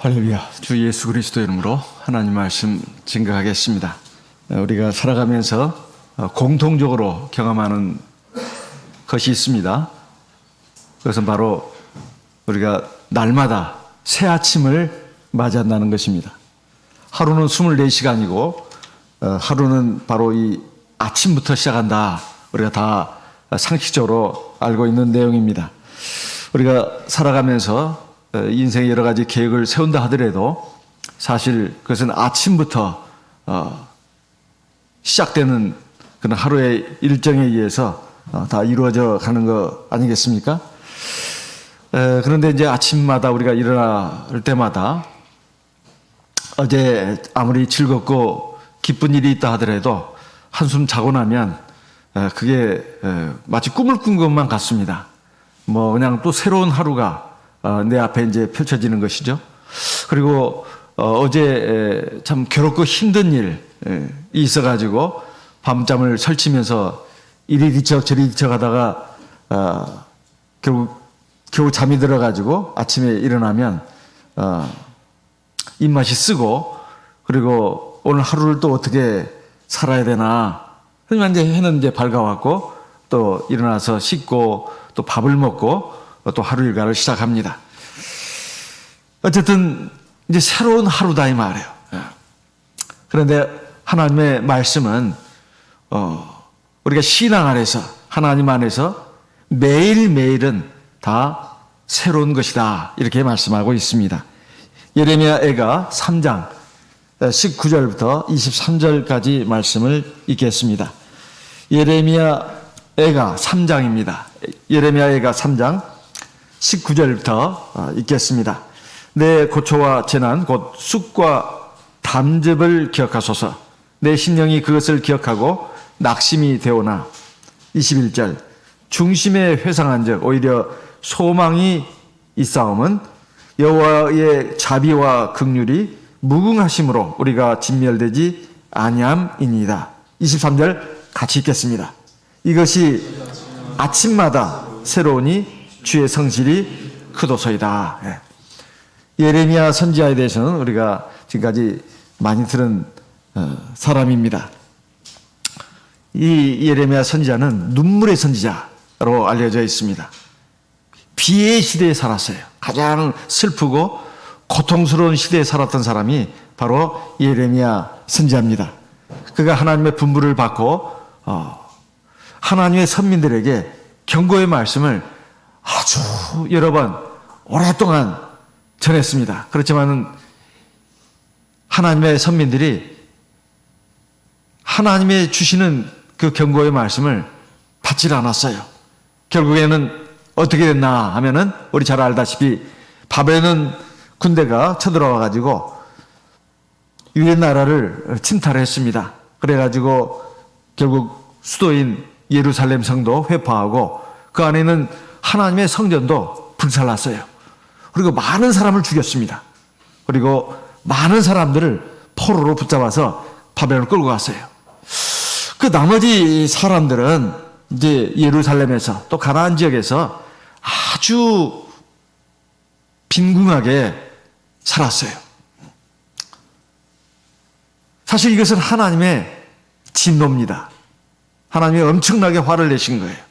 할렐루야. 주 예수 그리스도 이름으로 하나님 말씀 증거하겠습니다. 우리가 살아가면서 공통적으로 경험하는 것이 있습니다. 그것은 바로 우리가 날마다 새 아침을 맞이한다는 것입니다. 하루는 24시간이고 하루는 바로 이 아침부터 시작한다. 우리가 다 상식적으로 알고 있는 내용입니다. 우리가 살아가면서 인생의 여러 가지 계획을 세운다 하더라도 사실 그것은 아침부터 시작되는 그런 하루의 일정에 의해서 다 이루어져 가는 거 아니겠습니까? 그런데 이제 아침마다 우리가 일어날 때마다 어제 아무리 즐겁고 기쁜 일이 있다 하더라도 한숨 자고 나면 그게 마치 꿈을 꾼 것만 같습니다. 뭐 그냥 또 새로운 하루가 내 앞에 이제 펼쳐지는 것이죠. 그리고 어제 참 괴롭고 힘든 일이 있어가지고 밤잠을 설치면서 이리 뒤척 저리 뒤척 하다가 결국 겨우 잠이 들어가지고 아침에 일어나면 입맛이 쓰고 그리고 오늘 하루를 또 어떻게 살아야 되나. 하지만 이제 해는 이제 밝아왔고 또 일어나서 씻고 또 밥을 먹고 또 하루 일과를 시작합니다. 어쨌든 이제 새로운 하루다 이 말이에요. 그런데 하나님의 말씀은 우리가 신앙 안에서 하나님 안에서 매일매일은 다 새로운 것이다 이렇게 말씀하고 있습니다. 예레미야 애가 3장 19절부터 23절까지 말씀을 읽겠습니다. 예레미야 애가 3장입니다. 예레미야 애가 3장 19절부터 읽겠습니다. 내 고초와 재난 곧 쑥과 담즙을 기억하소서. 내 심령이 그것을 기억하고 낙심이 되오나. 21절 중심에 회상한 적 오히려 소망이 있사옴은 여호와의 자비와 긍휼이 무궁하심으로 우리가 진멸되지 아니함이니이다. 23절 같이 읽겠습니다. 이것이 아침마다 새로우니 주의 성실이 크도소이다. 예레미야 선지자에 대해서는 우리가 지금까지 많이 들은 사람입니다. 이 예레미야 선지자는 눈물의 선지자로 알려져 있습니다. 비의 시대에 살았어요. 가장 슬프고 고통스러운 시대에 살았던 사람이 바로 예레미야 선지자입니다. 그가 하나님의 분부를 받고 하나님의 선민들에게 경고의 말씀을 아주 여러 번 오랫동안 전했습니다. 그렇지만 하나님의 선민들이 하나님의 주시는 그 경고의 말씀을 받지 않았어요. 결국에는 어떻게 됐나 하면은 우리 잘 알다시피 바벨론 군대가 쳐들어와 가지고 유대 나라를 침탈했습니다. 그래가지고 결국 수도인 예루살렘 성도 회파하고 그 안에는 하나님의 성전도 불살랐어요. 그리고 많은 사람을 죽였습니다. 그리고 많은 사람들을 포로로 붙잡아서 바벨론을 끌고 갔어요. 그 나머지 사람들은 이제 예루살렘에서 또 가나안 지역에서 아주 빈궁하게 살았어요. 사실 이것은 하나님의 진노입니다. 하나님이 엄청나게 화를 내신 거예요.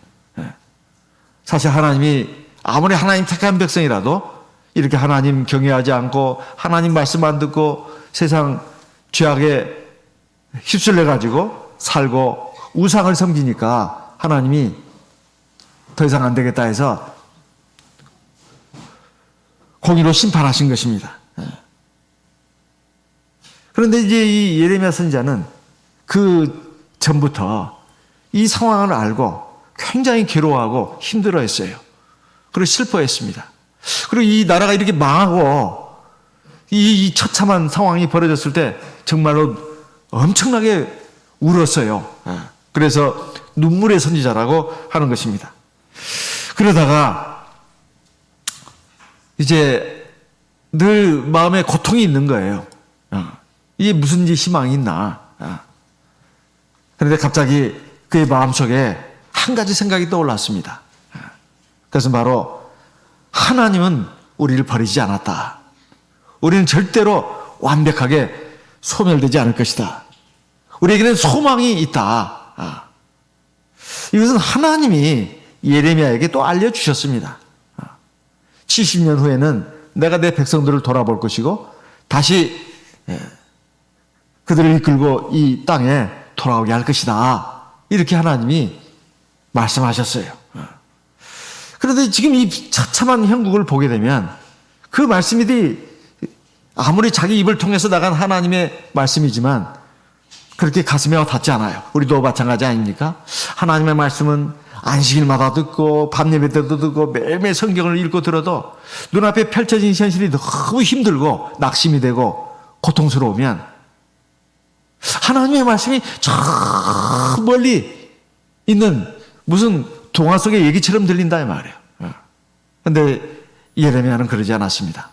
사실 하나님이 아무리 하나님 택한 백성이라도 이렇게 하나님 경외하지 않고 하나님 말씀 안 듣고 세상 죄악에 휩쓸려 가지고 살고 우상을 섬기니까 하나님이 더 이상 안 되겠다 해서 공의로 심판하신 것입니다. 그런데 이제 이 예레미야 선지자는 그 전부터 이 상황을 알고 굉장히 괴로워하고 힘들어했어요. 그리고 슬퍼했습니다. 그리고 이 나라가 이렇게 망하고 이 처참한 상황이 벌어졌을 때 정말로 엄청나게 울었어요. 그래서 눈물의 선지자라고 하는 것입니다. 그러다가 이제 늘 마음에 고통이 있는 거예요. 이게 무슨 희망이 있나. 그런데 갑자기 그의 마음속에 한 가지 생각이 떠올랐습니다. 그것은 바로 하나님은 우리를 버리지 않았다. 우리는 절대로 완벽하게 소멸되지 않을 것이다. 우리에게는 소망이 있다. 이것은 하나님이 예레미야에게 또 알려주셨습니다. 70년 후에는 내가 내 백성들을 돌아볼 것이고 다시 그들을 이끌고 이 땅에 돌아오게 할 것이다. 이렇게 하나님이 말씀하셨어요. 그런데 지금 이 처참한 형국을 보게 되면 그 말씀이 아무리 자기 입을 통해서 나간 하나님의 말씀이지만 그렇게 가슴에 닿지 않아요. 우리도 마찬가지 아닙니까? 하나님의 말씀은 안식일마다 듣고 밤 예배 때도 듣고 매일매일 성경을 읽고 들어도 눈앞에 펼쳐진 현실이 너무 힘들고 낙심이 되고 고통스러우면 하나님의 말씀이 저 멀리 있는 무슨 동화 속의 얘기처럼 들린다 이 말이에요. 그런데 예레미야는 그러지 않았습니다.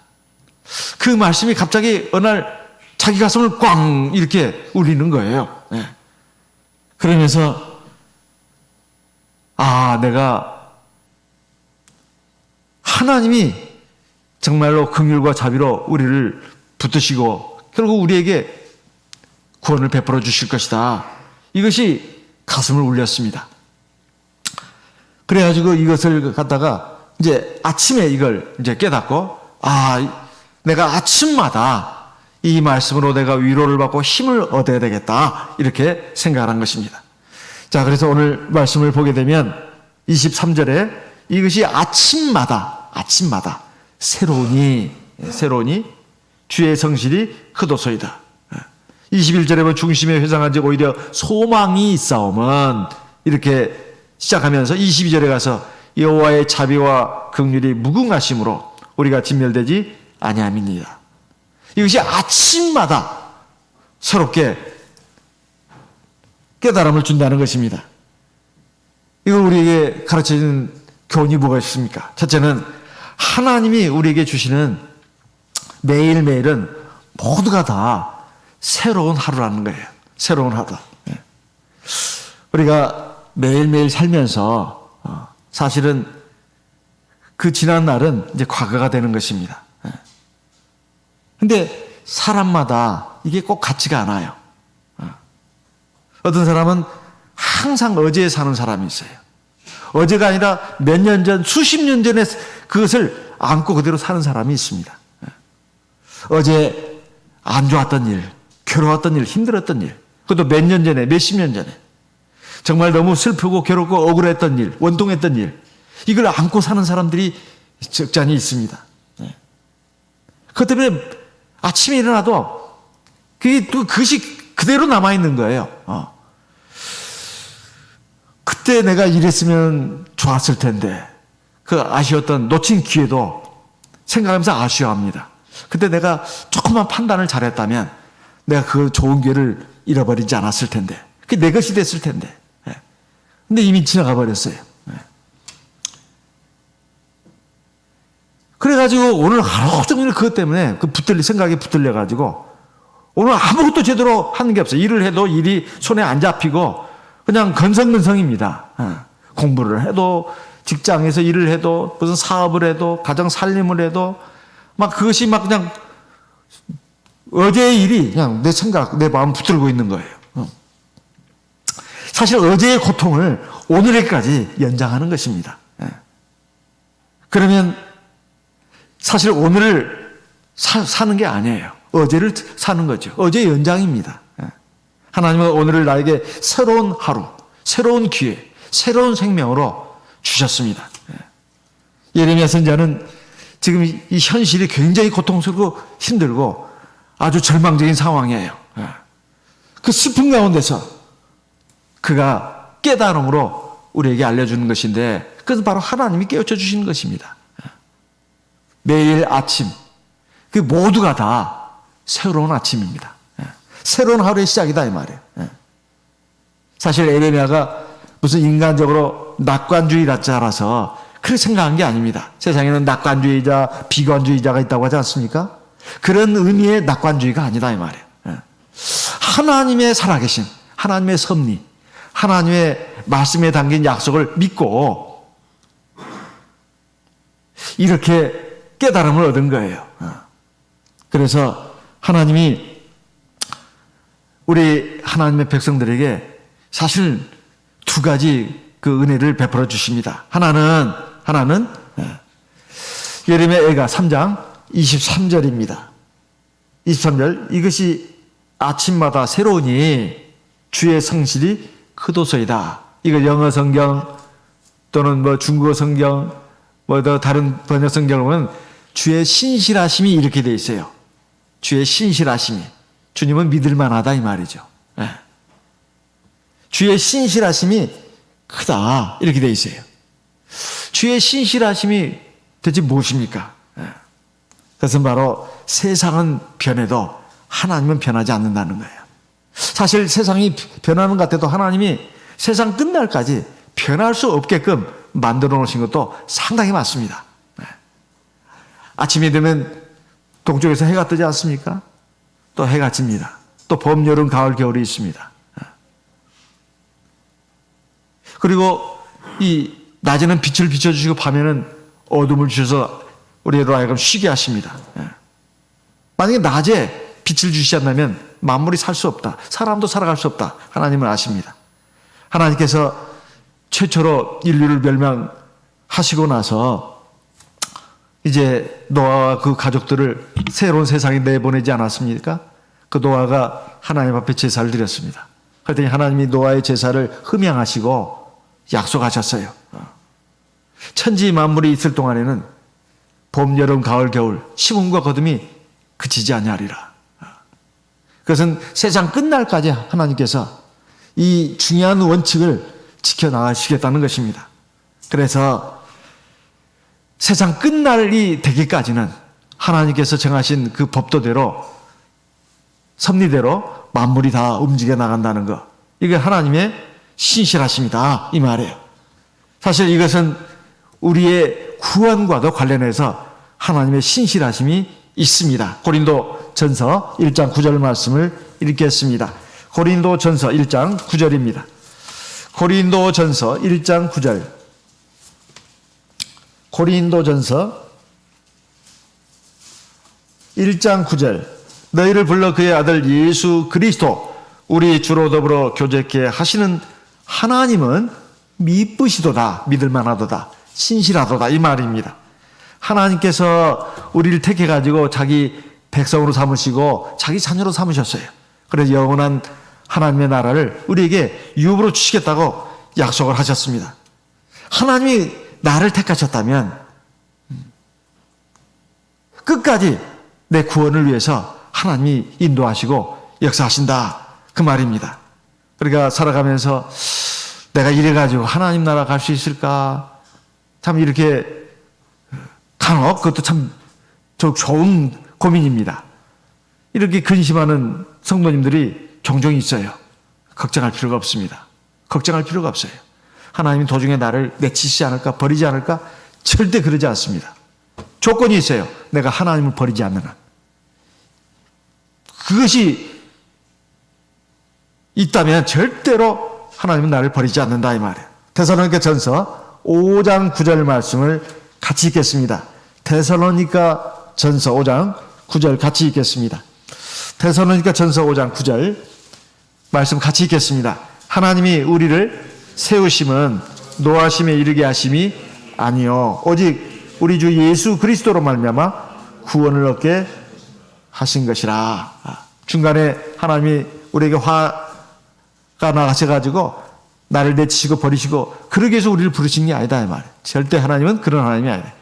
그 말씀이 갑자기 어느 날 자기 가슴을 꽝 이렇게 울리는 거예요. 그러면서 내가 하나님이 정말로 긍휼과 자비로 우리를 붙드시고 결국 우리에게 구원을 베풀어 주실 것이다. 이것이 가슴을 울렸습니다. 그래가지고 이것을 갖다가 이제 아침에 이걸 이제 깨닫고 내가 아침마다 이 말씀으로 내가 위로를 받고 힘을 얻어야 되겠다. 이렇게 생각한 것입니다. 자, 그래서 오늘 말씀을 보게 되면 23절에 이것이 아침마다 새로우니 주의 성실이 크도소이다. 21절에 보면 중심에 회상한지 오히려 소망이 있사오면 이렇게 시작하면서 22절에 가서 여호와의 자비와 긍휼이 무궁하심으로 우리가 진멸되지 아니함이니라. 이것이 아침마다 새롭게 깨달음을 준다는 것입니다. 이거 우리에게 가르쳐주는 교훈이 뭐가 있습니까? 첫째는 하나님이 우리에게 주시는 매일매일은 모두가 다 새로운 하루라는 거예요. 새로운 하루. 우리가 매일매일 살면서 사실은 그 지난 날은 이제 과거가 되는 것입니다. 근데 사람마다 이게 꼭 같지가 않아요. 어떤 사람은 항상 어제에 사는 사람이 있어요. 어제가 아니라 몇 년 전, 수십 년 전에 그것을 안고 그대로 사는 사람이 있습니다. 어제 안 좋았던 일, 괴로웠던 일, 힘들었던 일, 그것도 몇 년 전에, 몇십 년 전에 정말 너무 슬프고 괴롭고 억울했던 일, 원통했던 일, 이걸 안고 사는 사람들이 적잖이 있습니다. 그것 때문에 아침에 일어나도 그것이 그대로 남아있는 거예요. 그때 내가 이랬으면 좋았을 텐데, 그 아쉬웠던 놓친 기회도 생각하면서 아쉬워합니다. 그때 내가 조금만 판단을 잘했다면 내가 그 좋은 기회를 잃어버리지 않았을 텐데, 그게 내 것이 됐을 텐데. 근데 이미 지나가 버렸어요. 그래가지고 오늘 하루 종일 그것 때문에 생각이 붙들려가지고 오늘 아무것도 제대로 하는 게 없어요. 일을 해도 일이 손에 안 잡히고 그냥 건성건성입니다. 공부를 해도 직장에서 일을 해도 무슨 사업을 해도 가정 살림을 해도 막 그것이 막 그냥 어제의 일이 그냥 내 생각, 내 마음 붙들고 있는 거예요. 사실 어제의 고통을 오늘에까지 연장하는 것입니다. 그러면 사실 오늘을 사는 게 아니에요. 어제를 사는 거죠. 어제의 연장입니다. 하나님은 오늘을 나에게 새로운 하루, 새로운 기회, 새로운 생명으로 주셨습니다. 예레미야 선지자는 지금 이 현실이 굉장히 고통스럽고 힘들고 아주 절망적인 상황이에요. 그 슬픔 가운데서 그가 깨달음으로 우리에게 알려주는 것인데 그것은 바로 하나님이 깨우쳐 주시는 것입니다. 매일 아침 그 모두가 다 새로운 아침입니다. 새로운 하루의 시작이다 이 말이에요. 사실 예레미야가 무슨 인간적으로 낙관주의자라서 그렇게 생각한 게 아닙니다. 세상에는 낙관주의자, 비관주의자가 있다고 하지 않습니까? 그런 의미의 낙관주의가 아니다 이 말이에요. 하나님의 살아계신 하나님의 섭리, 하나님의 말씀에 담긴 약속을 믿고 이렇게 깨달음을 얻은 거예요. 그래서 하나님이 우리 하나님의 백성들에게 사실 두 가지 그 은혜를 베풀어 주십니다. 하나는 예레미야 3장 23절입니다. 23절, 이것이 아침마다 새로우니 주의 성실이 크도소이다. 이거 영어 성경 또는 뭐 중국어 성경 뭐 더 다른 번역 성경을 보면 주의 신실하심이 이렇게 돼 있어요. 주의 신실하심이. 주님은 믿을만하다 이 말이죠. 네. 주의 신실하심이 크다 이렇게 돼 있어요. 주의 신실하심이 대체 무엇입니까? 네. 그것은 바로 세상은 변해도 하나님은 변하지 않는다는 거예요. 사실 세상이 변하는 것 같아도 하나님이 세상 끝날까지 변할 수 없게끔 만들어 놓으신 것도 상당히 많습니다. 네. 아침이 되면 동쪽에서 해가 뜨지 않습니까? 또 해가 집니다. 또 봄, 여름, 가을, 겨울이 있습니다. 네. 그리고 이 낮에는 빛을 비춰주시고 밤에는 어둠을 주셔서 우리로 하여금 쉬게 하십니다. 네. 만약에 낮에 빛을 주시지 않다면 만물이 살 수 없다. 사람도 살아갈 수 없다. 하나님은 아십니다. 하나님께서 최초로 인류를 멸망하시고 나서 이제 노아와 그 가족들을 새로운 세상에 내보내지 않았습니까? 그 노아가 하나님 앞에 제사를 드렸습니다. 그랬더니 하나님이 노아의 제사를 흠양하시고 약속하셨어요. 천지 만물이 있을 동안에는 봄, 여름, 가을, 겨울 심음과 거둠이 그치지 아니하리라. 그것은 세상 끝날까지 하나님께서 이 중요한 원칙을 지켜나가시겠다는 것입니다. 그래서 세상 끝날이 되기까지는 하나님께서 정하신 그 법도대로 섭리대로 만물이 다 움직여 나간다는 것. 이게 하나님의 신실하심이다 이 말이에요. 사실 이것은 우리의 구원과도 관련해서 하나님의 신실하심이 있습니다. 고린도 전서 1장 9절 말씀을 읽겠습니다. 고린도 전서 1장 9절입니다. 고린도 전서 1장 9절. 고린도 전서 1장 9절. 너희를 불러 그의 아들 예수 그리스도 우리 주로 더불어 교제케 하시는 하나님은 미쁘시도다, 믿을만하도다, 신실하도다 이 말입니다. 하나님께서 우리를 택해가지고 자기 백성으로 삼으시고 자기 자녀로 삼으셨어요. 그래서 영원한 하나님의 나라를 우리에게 유업으로 주시겠다고 약속을 하셨습니다. 하나님이 나를 택하셨다면 끝까지 내 구원을 위해서 하나님이 인도하시고 역사하신다 그 말입니다. 그러니까 살아가면서 내가 이래가지고 하나님 나라 갈 수 있을까? 참 이렇게 간혹 그것도 참 좋은 고민입니다. 이렇게 근심하는 성도님들이 종종 있어요. 걱정할 필요가 없습니다. 걱정할 필요가 없어요. 하나님이 도중에 나를 내치지 않을까, 버리지 않을까? 절대 그러지 않습니다. 조건이 있어요. 내가 하나님을 버리지 않는 한. 그것이 있다면 절대로 하나님은 나를 버리지 않는다 이 말이에요. 데살로니가 전서 5장 9절 말씀을 같이 읽겠습니다. 데살로니가 전서 5장 9절 같이 읽겠습니다. 데살로니가 전서 5장 9절 말씀 같이 읽겠습니다. 하나님이 우리를 세우심은 노하심에 이르게 하심이 아니요 오직 우리 주 예수 그리스도로 말미암아 구원을 얻게 하신 것이라. 중간에 하나님이 우리에게 화가 나가셔가지고 나를 내치시고 버리시고 그러기 위해서 우리를 부르신 게 아니다 이 말이에요. 절대 하나님은 그런 하나님이 아니에요.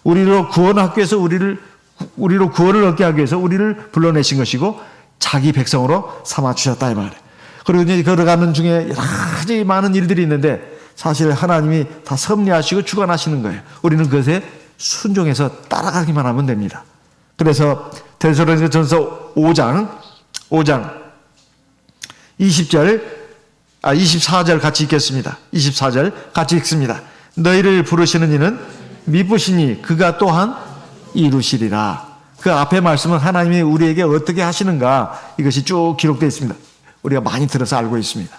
우리로 구원하기 위해서 우리로 구원을 얻게 하기 위해서 우리를 불러내신 것이고 자기 백성으로 삼아 주셨다 이 말이에요. 그리고 이제 걸어가는 중에 여러 가지 많은 일들이 있는데 사실 하나님이 다 섭리하시고 주관하시는 거예요. 우리는 그것에 순종해서 따라가기만 하면 됩니다. 그래서 데살로니가 전서 5장 24절 같이 읽겠습니다. 24절 같이 읽습니다. 너희를 부르시는 이는 미쁘시니 그가 또한 이루시리라. 그 앞에 말씀은 하나님이 우리에게 어떻게 하시는가 이것이 쭉 기록되어 있습니다. 우리가 많이 들어서 알고 있습니다.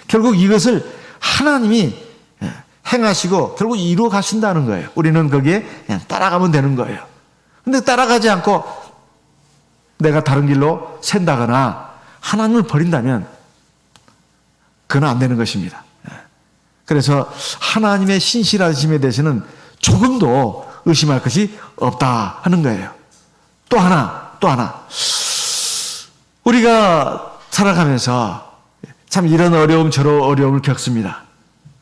결국 이것을 하나님이 행하시고 결국 이루어 가신다는 거예요. 우리는 거기에 그냥 따라가면 되는 거예요. 근데 따라가지 않고 내가 다른 길로 샌다거나 하나님을 버린다면 그건 안 되는 것입니다. 그래서 하나님의 신실하심에 대해서는 조금도 의심할 것이 없다 하는 거예요. 또 하나. 우리가 살아가면서 참 이런 어려움 저런 어려움을 겪습니다.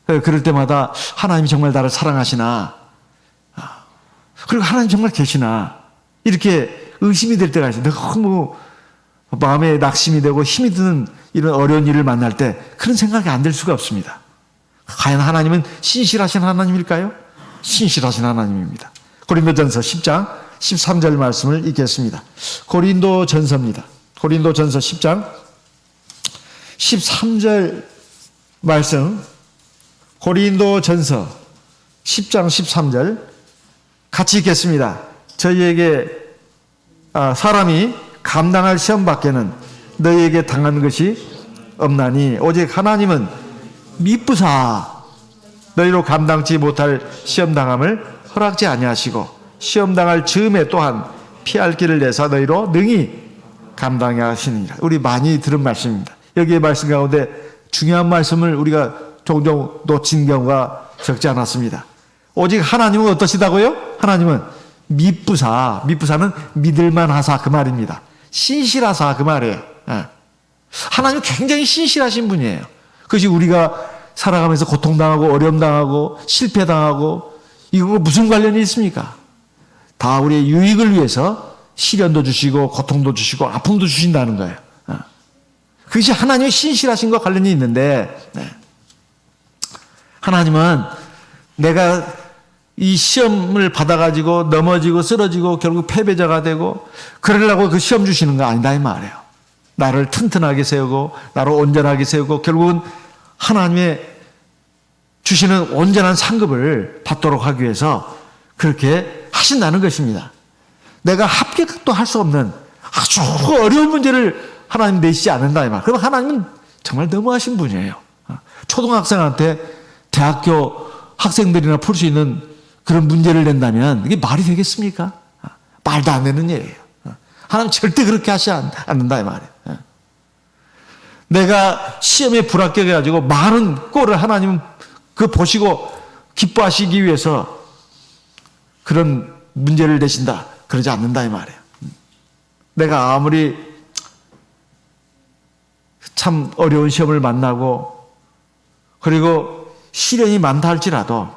그럴 때마다 하나님이 정말 나를 사랑하시나, 그리고 하나님 정말 계시나, 이렇게 의심이 될 때가 있어요. 너무 마음에 낙심이 되고 힘이 드는 이런 어려운 일을 만날 때 그런 생각이 안 들 수가 없습니다. 과연 하나님은 신실하신 하나님일까요? 신실하신 하나님입니다. 고린도전서 10장 13절 말씀을 읽겠습니다. 고린도전서입니다. 고린도전서 10장 13절 말씀, 고린도전서 10장 13절 같이 읽겠습니다. 저희에게 사람이 감당할 시험 밖에는 너희에게 당한 것이 없나니 오직 하나님은 미쁘사 너희로 감당치 못할 시험당함을 허락지 아니하시고 시험당할 즈음에 또한 피할 길을 내사 너희로 능히 감당해 하시느니라. 우리 많이 들은 말씀입니다. 여기에 말씀 가운데 중요한 말씀을 우리가 종종 놓친 경우가 적지 않았습니다. 오직 하나님은 어떠시다고요? 하나님은 미쁘사는 믿을만 하사 그 말입니다. 신실하사 그 말이에요. 하나님은 굉장히 신실하신 분이에요. 그것이 우리가 살아가면서 고통당하고 어려움당하고 실패당하고 이거 무슨 관련이 있습니까? 다 우리의 유익을 위해서 시련도 주시고 고통도 주시고 아픔도 주신다는 거예요. 그것이 하나님의 신실하신과 관련이 있는데, 하나님은 내가 이 시험을 받아가지고 넘어지고 쓰러지고 결국 패배자가 되고 그러려고 그 시험 주시는 거 아니다 이 말이에요. 나를 튼튼하게 세우고 나를 온전하게 세우고 결국은 하나님의 주시는 온전한 상급을 받도록 하기 위해서 그렇게 하신다는 것입니다. 내가 합격도 할 수 없는 아주 어려운 문제를 하나님 내시지 않는다 이 말. 그럼 하나님은 정말 너무하신 분이에요. 초등학생한테 대학교 학생들이나 풀 수 있는 그런 문제를 낸다면 이게 말이 되겠습니까? 말도 안 되는 일이에요. 하나님 절대 그렇게 하지 않는다 이 말이에요. 내가 시험에 불합격해가지고 많은 꼴을 하나님은 그 보시고 기뻐하시기 위해서 그런 문제를 내신다 그러지 않는다 이 말이에요. 내가 아무리 참 어려운 시험을 만나고 그리고 시련이 많다 할지라도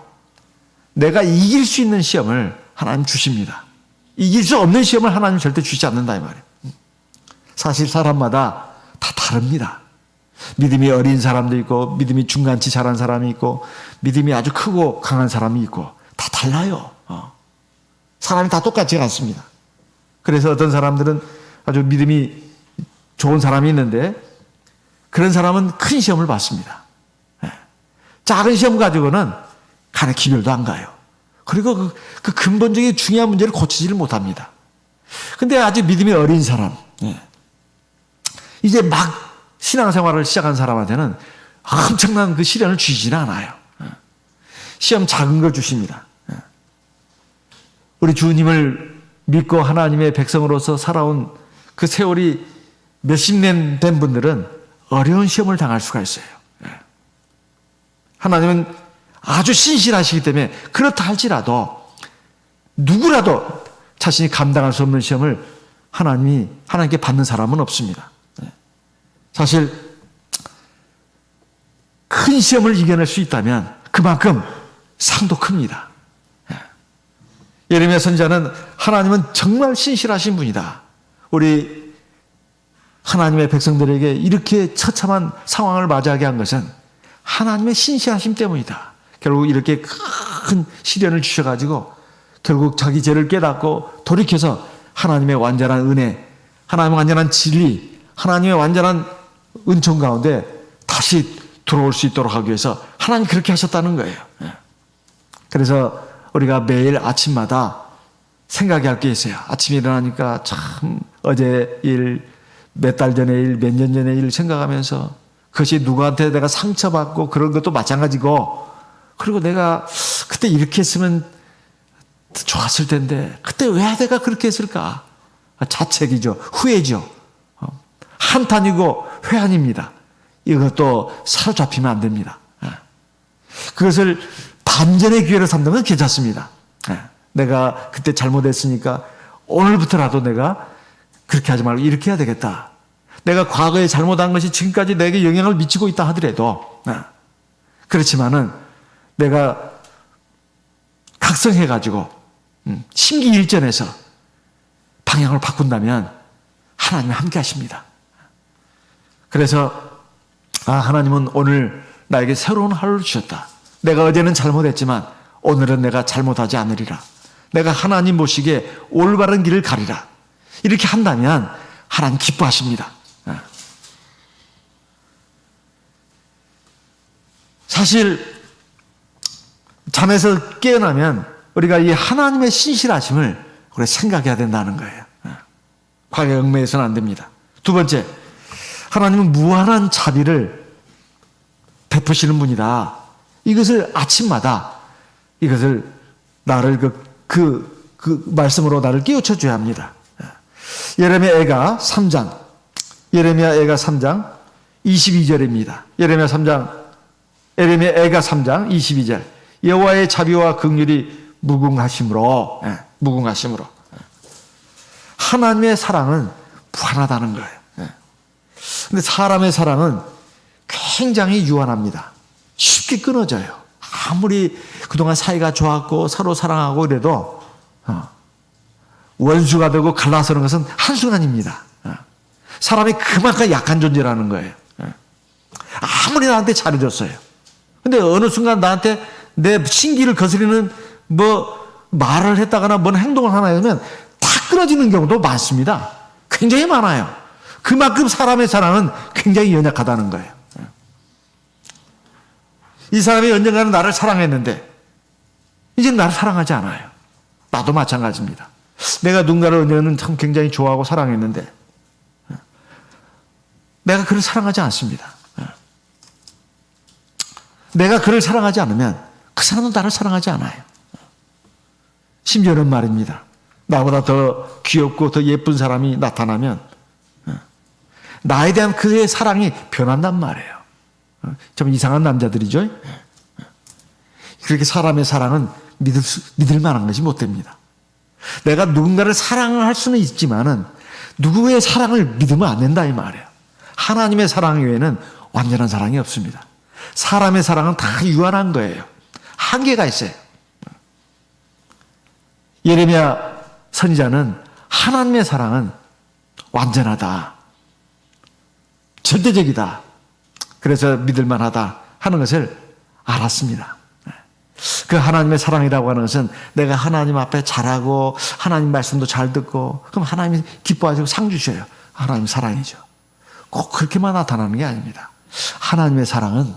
내가 이길 수 있는 시험을 하나님 주십니다. 이길 수 없는 시험을 하나님 절대 주지 않는다 이 말이에요. 사실 사람마다 다 다릅니다. 믿음이 어린 사람도 있고 믿음이 중간치 잘한 사람이 있고 믿음이 아주 크고 강한 사람이 있고 다 달라요. 사람이 다 똑같지 않습니다. 그래서 어떤 사람들은 아주 믿음이 좋은 사람이 있는데 그런 사람은 큰 시험을 받습니다. 작은 시험 가지고는 간에 기별도 안 가요. 그리고 그 근본적인 중요한 문제를 고치지를 못합니다. 근데 아직 믿음이 어린 사람, 이제 막 신앙생활을 시작한 사람한테는 엄청난 그 시련을 주시지는 않아요. 시험 작은 걸 주십니다. 우리 주님을 믿고 하나님의 백성으로서 살아온 그 세월이 몇십 년 된 분들은 어려운 시험을 당할 수가 있어요. 하나님은 아주 신실하시기 때문에 그렇다 할지라도 누구라도 자신이 감당할 수 없는 시험을 하나님께 받는 사람은 없습니다. 사실 큰 시험을 이겨낼 수 있다면 그만큼 상도 큽니다. 예레미야 선지자는 하나님은 정말 신실하신 분이다. 우리 하나님의 백성들에게 이렇게 처참한 상황을 맞이하게 한 것은 하나님의 신실하심 때문이다. 결국 이렇게 큰 시련을 주셔가지고 결국 자기 죄를 깨닫고 돌이켜서 하나님의 완전한 은혜, 하나님의 완전한 진리, 하나님의 완전한 은총 가운데 다시 들어올 수 있도록 하기 위해서 하나님 그렇게 하셨다는 거예요. 그래서 우리가 매일 아침마다 생각할 게 있어요. 아침에 일어나니까 참 어제 일, 몇 달 전의 일, 몇 년 전의 일 생각하면서 그것이 누구한테 내가 상처받고 그런 것도 마찬가지고 그리고 내가 그때 이렇게 했으면 좋았을 텐데 그때 왜 내가 그렇게 했을까? 자책이죠. 후회죠. 한탄이고 회한입니다. 이것도 사로잡히면 안 됩니다. 그것을 반전의 기회로 삼는 건 괜찮습니다. 내가 그때 잘못했으니까 오늘부터라도 내가 그렇게 하지 말고 이렇게 해야 되겠다. 내가 과거에 잘못한 것이 지금까지 내게 영향을 미치고 있다 하더라도 그렇지만은 내가 각성해가지고 심기일전해서 방향을 바꾼다면 하나님은 함께 하십니다. 그래서 하나님은 오늘 나에게 새로운 하루를 주셨다. 내가 어제는 잘못했지만 오늘은 내가 잘못하지 않으리라. 내가 하나님 보시기에 올바른 길을 가리라. 이렇게 한다면 하나님 기뻐하십니다. 사실 잠에서 깨어나면 우리가 이 하나님의 신실하심을 우리가 생각해야 된다는 거예요. 과거에 얽매여서는 안 됩니다. 두 번째, 하나님은 무한한 자비를 베푸시는 분이다. 이것을 아침마다 이것을 나를 그 말씀으로 나를 깨우쳐 줘야 합니다. 예레미야 애가 3장 22절입니다. 예레미야 애가 3장 22절. 여호와의 자비와 긍휼이 무궁하심으로 하나님의 사랑은 무한하다는 거예요. 근데 사람의 사랑은 굉장히 유한합니다. 쉽게 끊어져요. 아무리 그동안 사이가 좋았고 서로 사랑하고 이래도 원수가 되고 갈라서는 것은 한순간입니다. 사람이 그만큼 약한 존재라는 거예요. 아무리 나한테 잘해줬어요. 근데 어느 순간 나한테 내 신기를 거스리는 말을 했다거나 뭔 행동을 하나 하면 다 끊어지는 경우도 많습니다. 굉장히 많아요. 그만큼 사람의 사랑은 굉장히 연약하다는 거예요. 이 사람이 언젠가는 나를 사랑했는데 이제는 나를 사랑하지 않아요. 나도 마찬가지입니다. 내가 누군가를 언젠가는 참 굉장히 좋아하고 사랑했는데 내가 그를 사랑하지 않습니다. 내가 그를 사랑하지 않으면 그 사람은 나를 사랑하지 않아요. 심지어는 말입니다. 나보다 더 귀엽고 더 예쁜 사람이 나타나면 나에 대한 그의 사랑이 변한단 말이에요. 좀 이상한 남자들이죠. 그렇게 사람의 사랑은 믿을 만한 것이 못 됩니다. 내가 누군가를 사랑할 수는 있지만은 누구의 사랑을 믿으면 안 된다 이 말이에요. 하나님의 사랑 외에는 완전한 사랑이 없습니다. 사람의 사랑은 다 유한한 거예요. 한계가 있어요. 예레미야 선지자는 하나님의 사랑은 완전하다, 절대적이다, 그래서 믿을만하다 하는 것을 알았습니다. 그 하나님의 사랑이라고 하는 것은 내가 하나님 앞에 잘하고 하나님 말씀도 잘 듣고 그럼 하나님이 기뻐하시고 상 주셔요. 하나님 사랑이죠. 꼭 그렇게만 나타나는 게 아닙니다. 하나님의 사랑은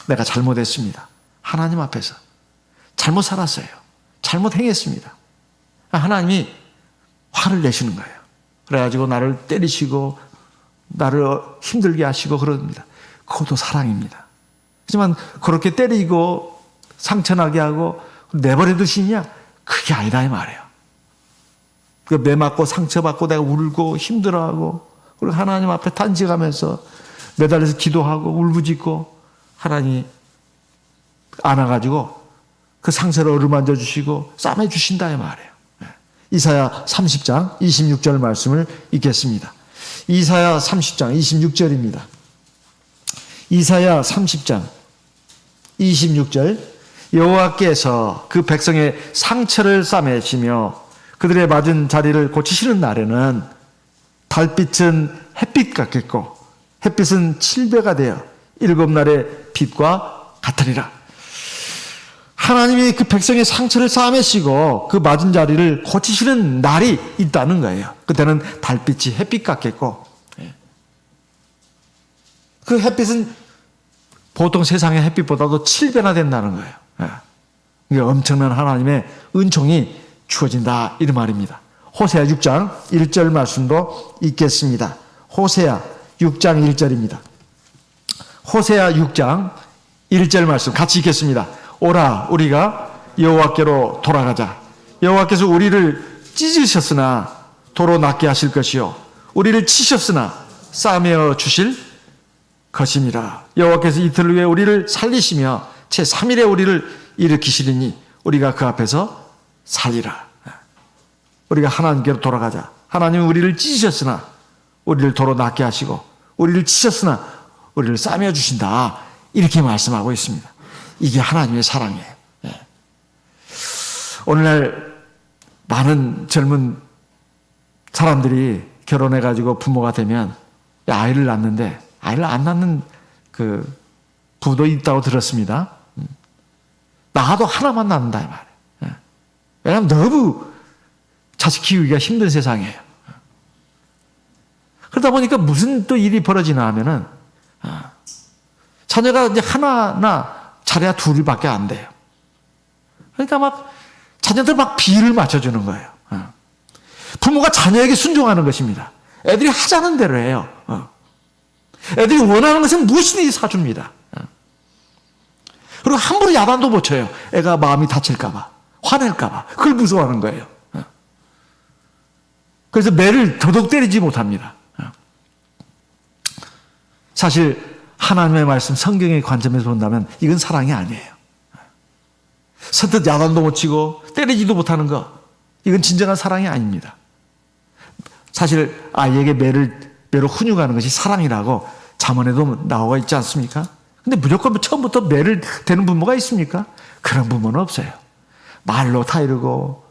내가 잘못했습니다. 하나님 앞에서 잘못 살았어요. 잘못 행했습니다. 하나님이 화를 내시는 거예요. 그래가지고 나를 때리시고 나를 힘들게 하시고 그럽니다. 그것도 사랑입니다. 하지만 그렇게 때리고 상처나게 하고 내버려 두시냐? 그게 아니다 이 말이에요. 매 맞고 상처받고 내가 울고 힘들어하고 그리고 하나님 앞에 탄식하면서 매달려서 기도하고 울부짖고 하나님이 안아가지고 그 상처를 어루만져 주시고 싸매 주신다 이 말이에요. 이사야 30장 26절 말씀을 읽겠습니다. 이사야 30장 26절입니다. 이사야 30장 26절. 여호와께서 그 백성의 상처를 싸매시며 그들의 맞은 자리를 고치시는 날에는 달빛은 햇빛 같겠고 햇빛은 칠배가 되어 일곱 날의 빛과 같으리라. 하나님이 그 백성의 상처를 싸매시고 그 맞은 자리를 고치시는 날이 있다는 거예요. 그때는 달빛이 햇빛 같겠고 그 햇빛은 보통 세상의 햇빛보다도 7배나 된다는 거예요. 이게 엄청난 하나님의 은총이 주어진다 이 말입니다. 호세아 6장 1절 말씀도 읽겠습니다. 호세아 6장 1절입니다. 호세아 6장 1절 말씀 같이 읽겠습니다. 오라 우리가 여호와께로 돌아가자. 여호와께서 우리를 찢으셨으나 도로 낫게 하실 것이요 우리를 치셨으나 싸매어 주실 것임이라. 여호와께서 이틀 후에 우리를 살리시며 제 3일에 우리를 일으키시리니 우리가 그 앞에서 살리라. 우리가 하나님께로 돌아가자. 하나님은 우리를 찢으셨으나 우리를 도로 낫게 하시고 우리를 치셨으나 우리를 싸매어 주신다. 이렇게 말씀하고 있습니다. 이게 하나님의 사랑이에요. 오늘날 많은 젊은 사람들이 결혼해가지고 부모가 되면 아이를 낳는데 아이를 안 낳는 그 부도 있다고 들었습니다. 낳아도 하나만 낳는다 이 말이에요. 왜냐하면 너무 자식 키우기가 힘든 세상이에요. 그러다 보니까 무슨 또 일이 벌어지나 하면은 자녀가 이제 하나나 잘해야 둘밖에 안 돼요. 그러니까 막 자녀들 막 비를 맞춰주는 거예요. 부모가 자녀에게 순종하는 것입니다. 애들이 하자는 대로 해요. 애들이 원하는 것은 무엇이든지 사줍니다. 그리고 함부로 야단도 못 쳐요. 애가 마음이 다칠까봐, 화낼까봐. 그걸 무서워하는 거예요. 그래서 매를 더더욱 때리지 못합니다. 사실 하나님의 말씀, 성경의 관점에서 본다면 이건 사랑이 아니에요. 선뜻 야단도 못 치고 때리지도 못하는 거, 이건 진정한 사랑이 아닙니다. 사실 아이에게 매로 훈육하는 것이 사랑이라고 잠언에도 나와 있지 않습니까? 근데 무조건 처음부터 매를 대는 부모가 있습니까? 그런 부모는 없어요. 말로 타이르고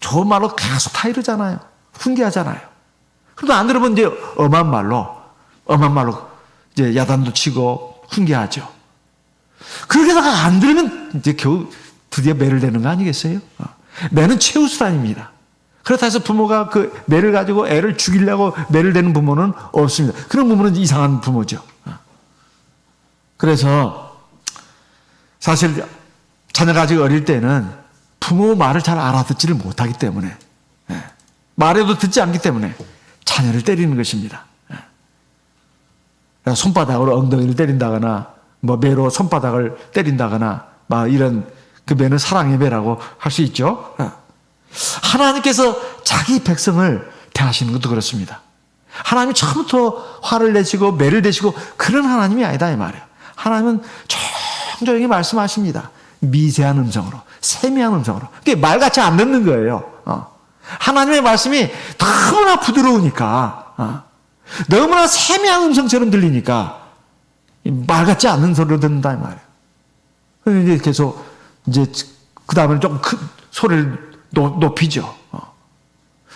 좋은 말로 계속 타이르잖아요. 훈계하잖아요. 그래도 안 들으면 이제 엄한 말로 이제 야단도 치고 훈계하죠. 그러게다가 안 들으면 이제 겨우 드디어 매를 대는 거 아니겠어요? 매는 최우수단입니다. 그렇다 해서 부모가 그 매를 가지고 애를 죽이려고 매를 대는 부모는 없습니다. 그런 부모는 이상한 부모죠. 그래서 사실 자녀가 아직 어릴 때는 부모 말을 잘 알아듣지를 못하기 때문에, 말해도 듣지 않기 때문에 자녀를 때리는 것입니다. 손바닥으로 엉덩이를 때린다거나 뭐 매로 손바닥을 때린다거나 막 이런, 그 매는 사랑의 매라고 할 수 있죠. 하나님께서 자기 백성을 대하시는 것도 그렇습니다. 하나님이 처음부터 화를 내시고 매를 대시고 그런 하나님이 아니다 이 말이에요. 하나님은 조용히 말씀하십니다. 미세한 음성으로, 세미한 음성으로. 그게 말같이 안 듣는 거예요. 하나님의 말씀이 너무나 부드러우니까, 너무나 세미한 음성처럼 들리니까 말같지 않는 소리로 듣는다 이 말이에요. 그래서 이제 계속 이제 그 다음에는 조금 큰 소리를 높이죠.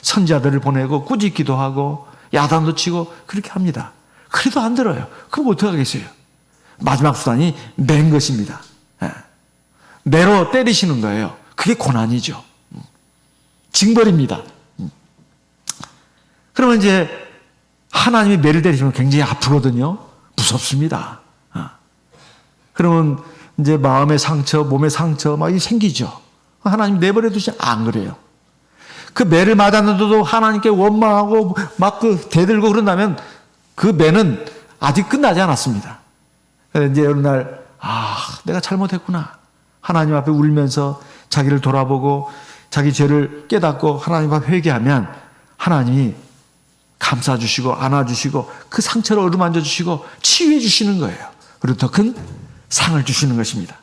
선지자들을 보내고 꾸짖기도 하고 야단도 치고 그렇게 합니다. 그래도 안 들어요. 그럼 어떻게 하겠어요? 마지막 수단이 매인 것입니다. 매로 때리시는 거예요. 그게 고난이죠. 징벌입니다. 그러면 이제 하나님이 매를 때리시면 굉장히 아프거든요. 무섭습니다. 그러면 이제 마음의 상처, 몸의 상처 막 생기죠. 하나님 내버려 두지 안 그래요. 그 매를 맞았는데도 하나님께 원망하고 막 그 대들고 그런다면 그 매는 아직 끝나지 않았습니다. 이제 어느 날, 내가 잘못했구나. 하나님 앞에 울면서 자기를 돌아보고 자기 죄를 깨닫고 하나님 앞에 회개하면 하나님이 감싸주시고 안아주시고 그 상처를 어루만져 주시고 치유해 주시는 거예요. 그리고 더 큰 상을 주시는 것입니다.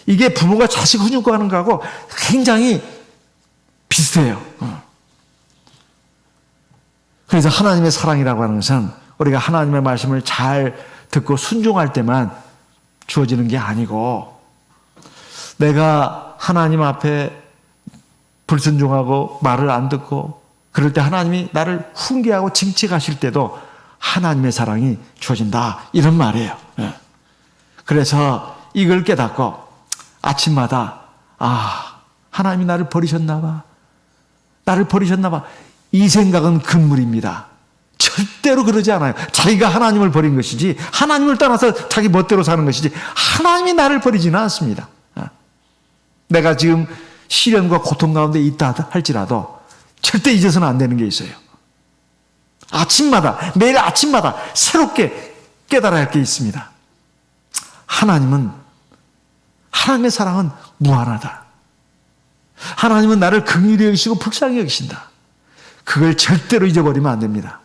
이게 부모가 자식 훈육하는 거하고 굉장히 비슷해요. 그래서 하나님의 사랑이라고 하는 것은 우리가 하나님의 말씀을 잘 듣고 순종할 때만 주어지는 게 아니고, 내가 하나님 앞에 불순종하고 말을 안 듣고 그럴 때 하나님이 나를 훈계하고 징책하실 때도 하나님의 사랑이 주어진다, 이런 말이에요. 그래서 이걸 깨닫고 아침마다 하나님이 나를 버리셨나 봐, 이 생각은 금물입니다. 절대로 그러지 않아요. 자기가 하나님을 버린 것이지, 하나님을 떠나서 자기 멋대로 사는 것이지, 하나님이 나를 버리지는 않습니다. 내가 지금 시련과 고통 가운데 있다 할지라도 절대 잊어서는 안 되는 게 있어요. 아침마다, 매일 아침마다 새롭게 깨달아야 할 게 있습니다. 하나님의 사랑은 무한하다. 하나님은 나를 긍휼히 여기시고 불쌍히 여기신다. 그걸 절대로 잊어버리면 안 됩니다.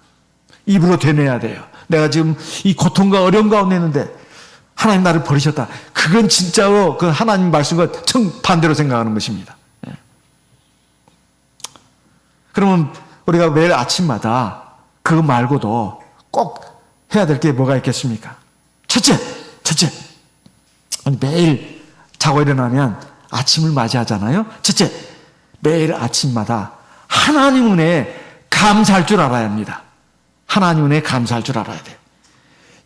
입으로 되뇌야 돼요. 내가 지금 이 고통과 어려움 가운데 있는데 하나님 나를 버리셨다. 그건 진짜로 그 하나님 말씀과 정반대로 생각하는 것입니다. 예. 그러면 우리가 매일 아침마다 그거 말고도 꼭 해야 될 게 뭐가 있겠습니까? 첫째. 아니, 매일 자고 일어나면 아침을 맞이하잖아요. 첫째, 매일 아침마다 하나님 은혜에 감사할 줄 알아야 합니다. 하나님 은혜에 감사할 줄 알아야 돼요.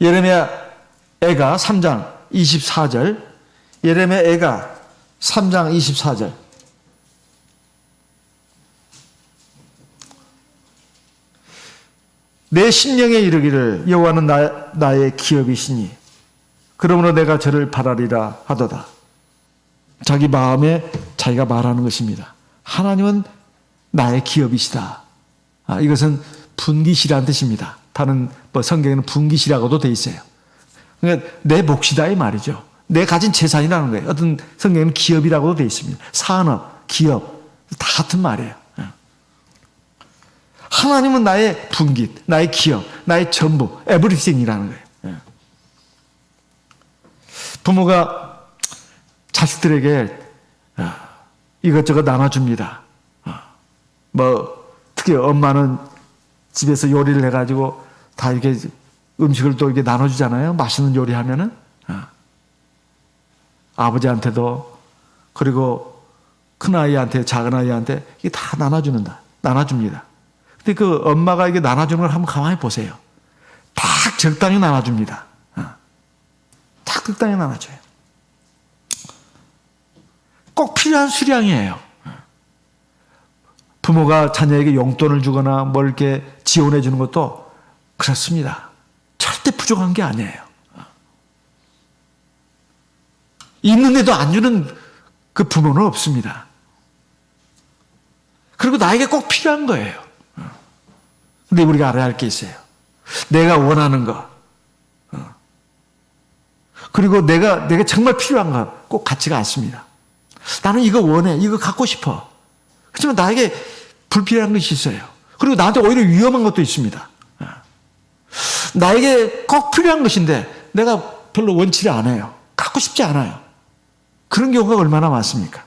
예레미야 애가 3장 24절, 예레미야 애가 3장 24절. 내 심령에 이르기를 여호와는 나의 기업이시니 그러므로 내가 저를 바라리라 하도다. 자기 마음에 자기가 말하는 것입니다. 하나님은 나의 기업이시다. 이것은 분기시라는 뜻입니다. 다른 성경에는 분기시라고도 돼 있어요. 그러니까 내 몫이다 이 말이죠. 내 가진 재산이라는 거예요. 어떤 성경에는 기업이라고도 돼 있습니다. 산업, 기업 다 같은 말이에요. 하나님은 나의 분기, 나의 기업, 나의 전부, 에브리띵이라는 거예요. 부모가 자식들에게 이것저것 나눠줍니다. 특히 엄마는 집에서 요리를 해가지고 다 이렇게 음식을 또 이렇게 나눠주잖아요. 맛있는 요리하면은. 아버지한테도, 그리고 큰아이한테, 작은아이한테 이게 다 나눠줍니다. 근데 그 엄마가 이게 나눠주는 걸 한번 가만히 보세요. 딱 적당히 나눠줍니다. 딱 적당히 나눠줘요. 꼭 필요한 수량이에요. 부모가 자녀에게 용돈을 주거나 뭘 이렇게 지원해 주는 것도 그렇습니다. 절대 부족한 게 아니에요. 있는데도 안 주는 그 부모는 없습니다. 그리고 나에게 꼭 필요한 거예요. 근데 우리가 알아야 할 게 있어요. 내가 원하는 거. 그리고 내가 정말 필요한 거 꼭 같지가 않습니다. 나는 이거 원해. 이거 갖고 싶어. 그렇지만 나에게 불필요한 것이 있어요. 그리고 나한테 오히려 위험한 것도 있습니다. 나에게 꼭 필요한 것인데 내가 별로 원치를 않아요. 갖고 싶지 않아요. 그런 경우가 얼마나 많습니까?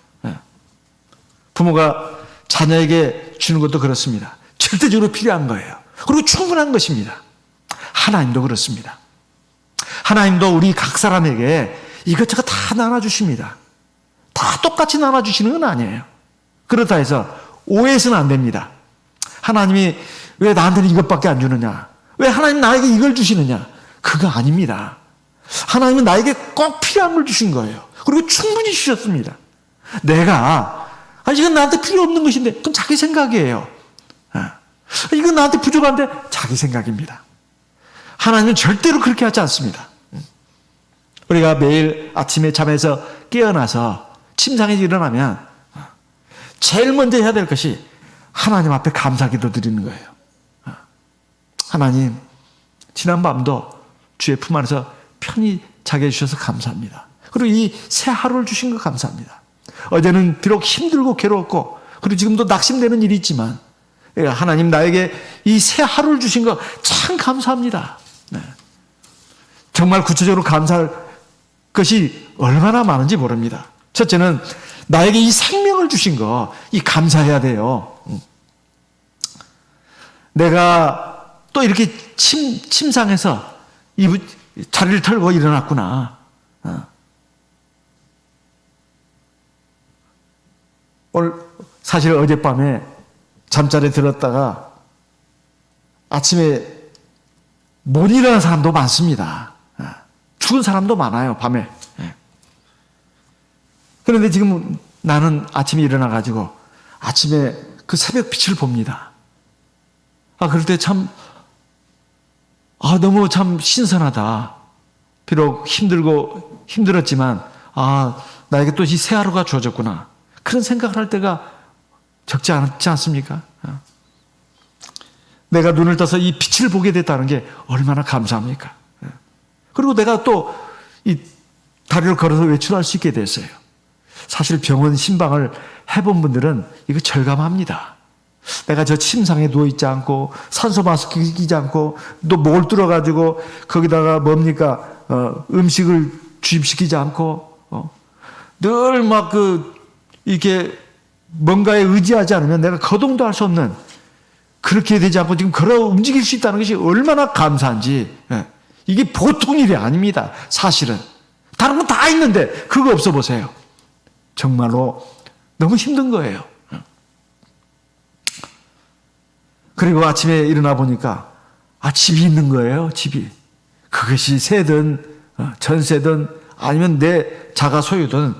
부모가 자녀에게 주는 것도 그렇습니다. 절대적으로 필요한 거예요. 그리고 충분한 것입니다. 하나님도 그렇습니다. 하나님도 우리 각 사람에게 이것저것 다 나눠주십니다. 다 똑같이 나눠주시는 건 아니에요. 그렇다 해서 오해해서는 안 됩니다. 하나님이 왜 나한테는 이것밖에 안 주느냐? 왜 하나님 나에게 이걸 주시느냐? 그거 아닙니다. 하나님은 나에게 꼭 필요한 걸 주신 거예요. 그리고 충분히 주셨습니다. 이건 나한테 필요 없는 것인데 그건 자기 생각이에요. 이건 나한테 부족한데 자기 생각입니다. 하나님은 절대로 그렇게 하지 않습니다. 우리가 매일 아침에 잠에서 깨어나서 침상에서 일어나면 제일 먼저 해야 될 것이 하나님 앞에 감사기도 드리는 거예요. 하나님, 지난 밤도 주의 품 안에서 편히 자게 해주셔서 감사합니다. 그리고 이 새 하루를 주신 거 감사합니다. 어제는 비록 힘들고 괴로웠고 그리고 지금도 낙심되는 일이 있지만 하나님 나에게 이 새 하루를 주신 거 참 감사합니다. 정말 구체적으로 감사할 것이 얼마나 많은지 모릅니다. 첫째는 나에게 이 생명을 주신 거, 이 감사해야 돼요. 내가 또 이렇게 침상에서 자리를 털고 일어났구나. 사실 어젯밤에 잠자리에 들었다가 아침에 못 일어나는 사람도 많습니다. 죽은 사람도 많아요, 밤에. 그런데 지금 나는 아침에 일어나가지고 아침에 그 새벽 빛을 봅니다. 그럴 때 너무 참 신선하다. 비록 힘들었지만, 나에게 또 이 새 하루가 주어졌구나. 그런 생각을 할 때가 적지 않지 않습니까? 내가 눈을 떠서 이 빛을 보게 됐다는 게 얼마나 감사합니까? 그리고 내가 또 이 다리를 걸어서 외출할 수 있게 됐어요. 사실 병원 신방을 해본 분들은 이거 절감합니다. 내가 저 침상에 누워있지 않고 산소 마스크 끼지 않고 또 뭘 뚫어가지고 거기다가 뭡니까 음식을 주입시키지 않고 늘 막 이렇게 뭔가에 의지하지 않으면 내가 거동도 할 수 없는 그렇게 되지 않고 지금 걸어 움직일 수 있다는 것이 얼마나 감사한지. 이게 보통 일이 아닙니다. 사실은 다른 건 다 있는데 그거 없어 보세요. 정말로 너무 힘든 거예요. 그리고 아침에 일어나 보니까 집이 있는 거예요. 집이. 그것이 세든 전세든 아니면 내 자가 소유든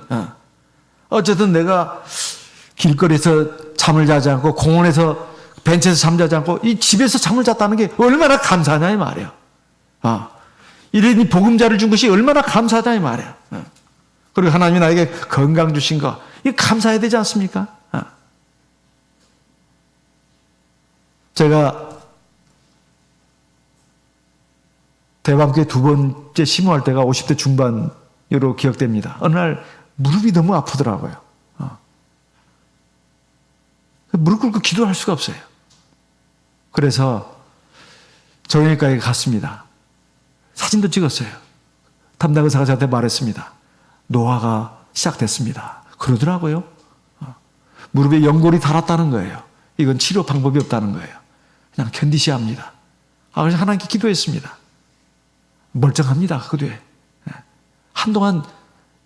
어쨌든 내가 길거리에서 잠을 자지 않고 공원에서 벤치에서 잠자지 않고 이 집에서 잠을 잤다는 게 얼마나 감사하냐 이 말이에요. 이런 복음자를 준 것이 얼마나 감사하다 이 말이에요. 그리고 하나님이 나에게 건강 주신 거 이거 감사해야 되지 않습니까? 제가 대방교회 두 번째 심호할 때가 50대 중반으로 기억됩니다. 어느 날 무릎이 너무 아프더라고요. 무릎 꿇고 기도할 수가 없어요. 그래서 정형외과에 갔습니다. 사진도 찍었어요. 담당 의사가 저한테 말했습니다. 노화가 시작됐습니다. 그러더라고요. 무릎에 연골이 닳았다는 거예요. 이건 치료 방법이 없다는 거예요. 그냥 견디셔야 합니다. 그래서 하나님께 기도했습니다. 멀쩡합니다. 그 뒤에. 한동안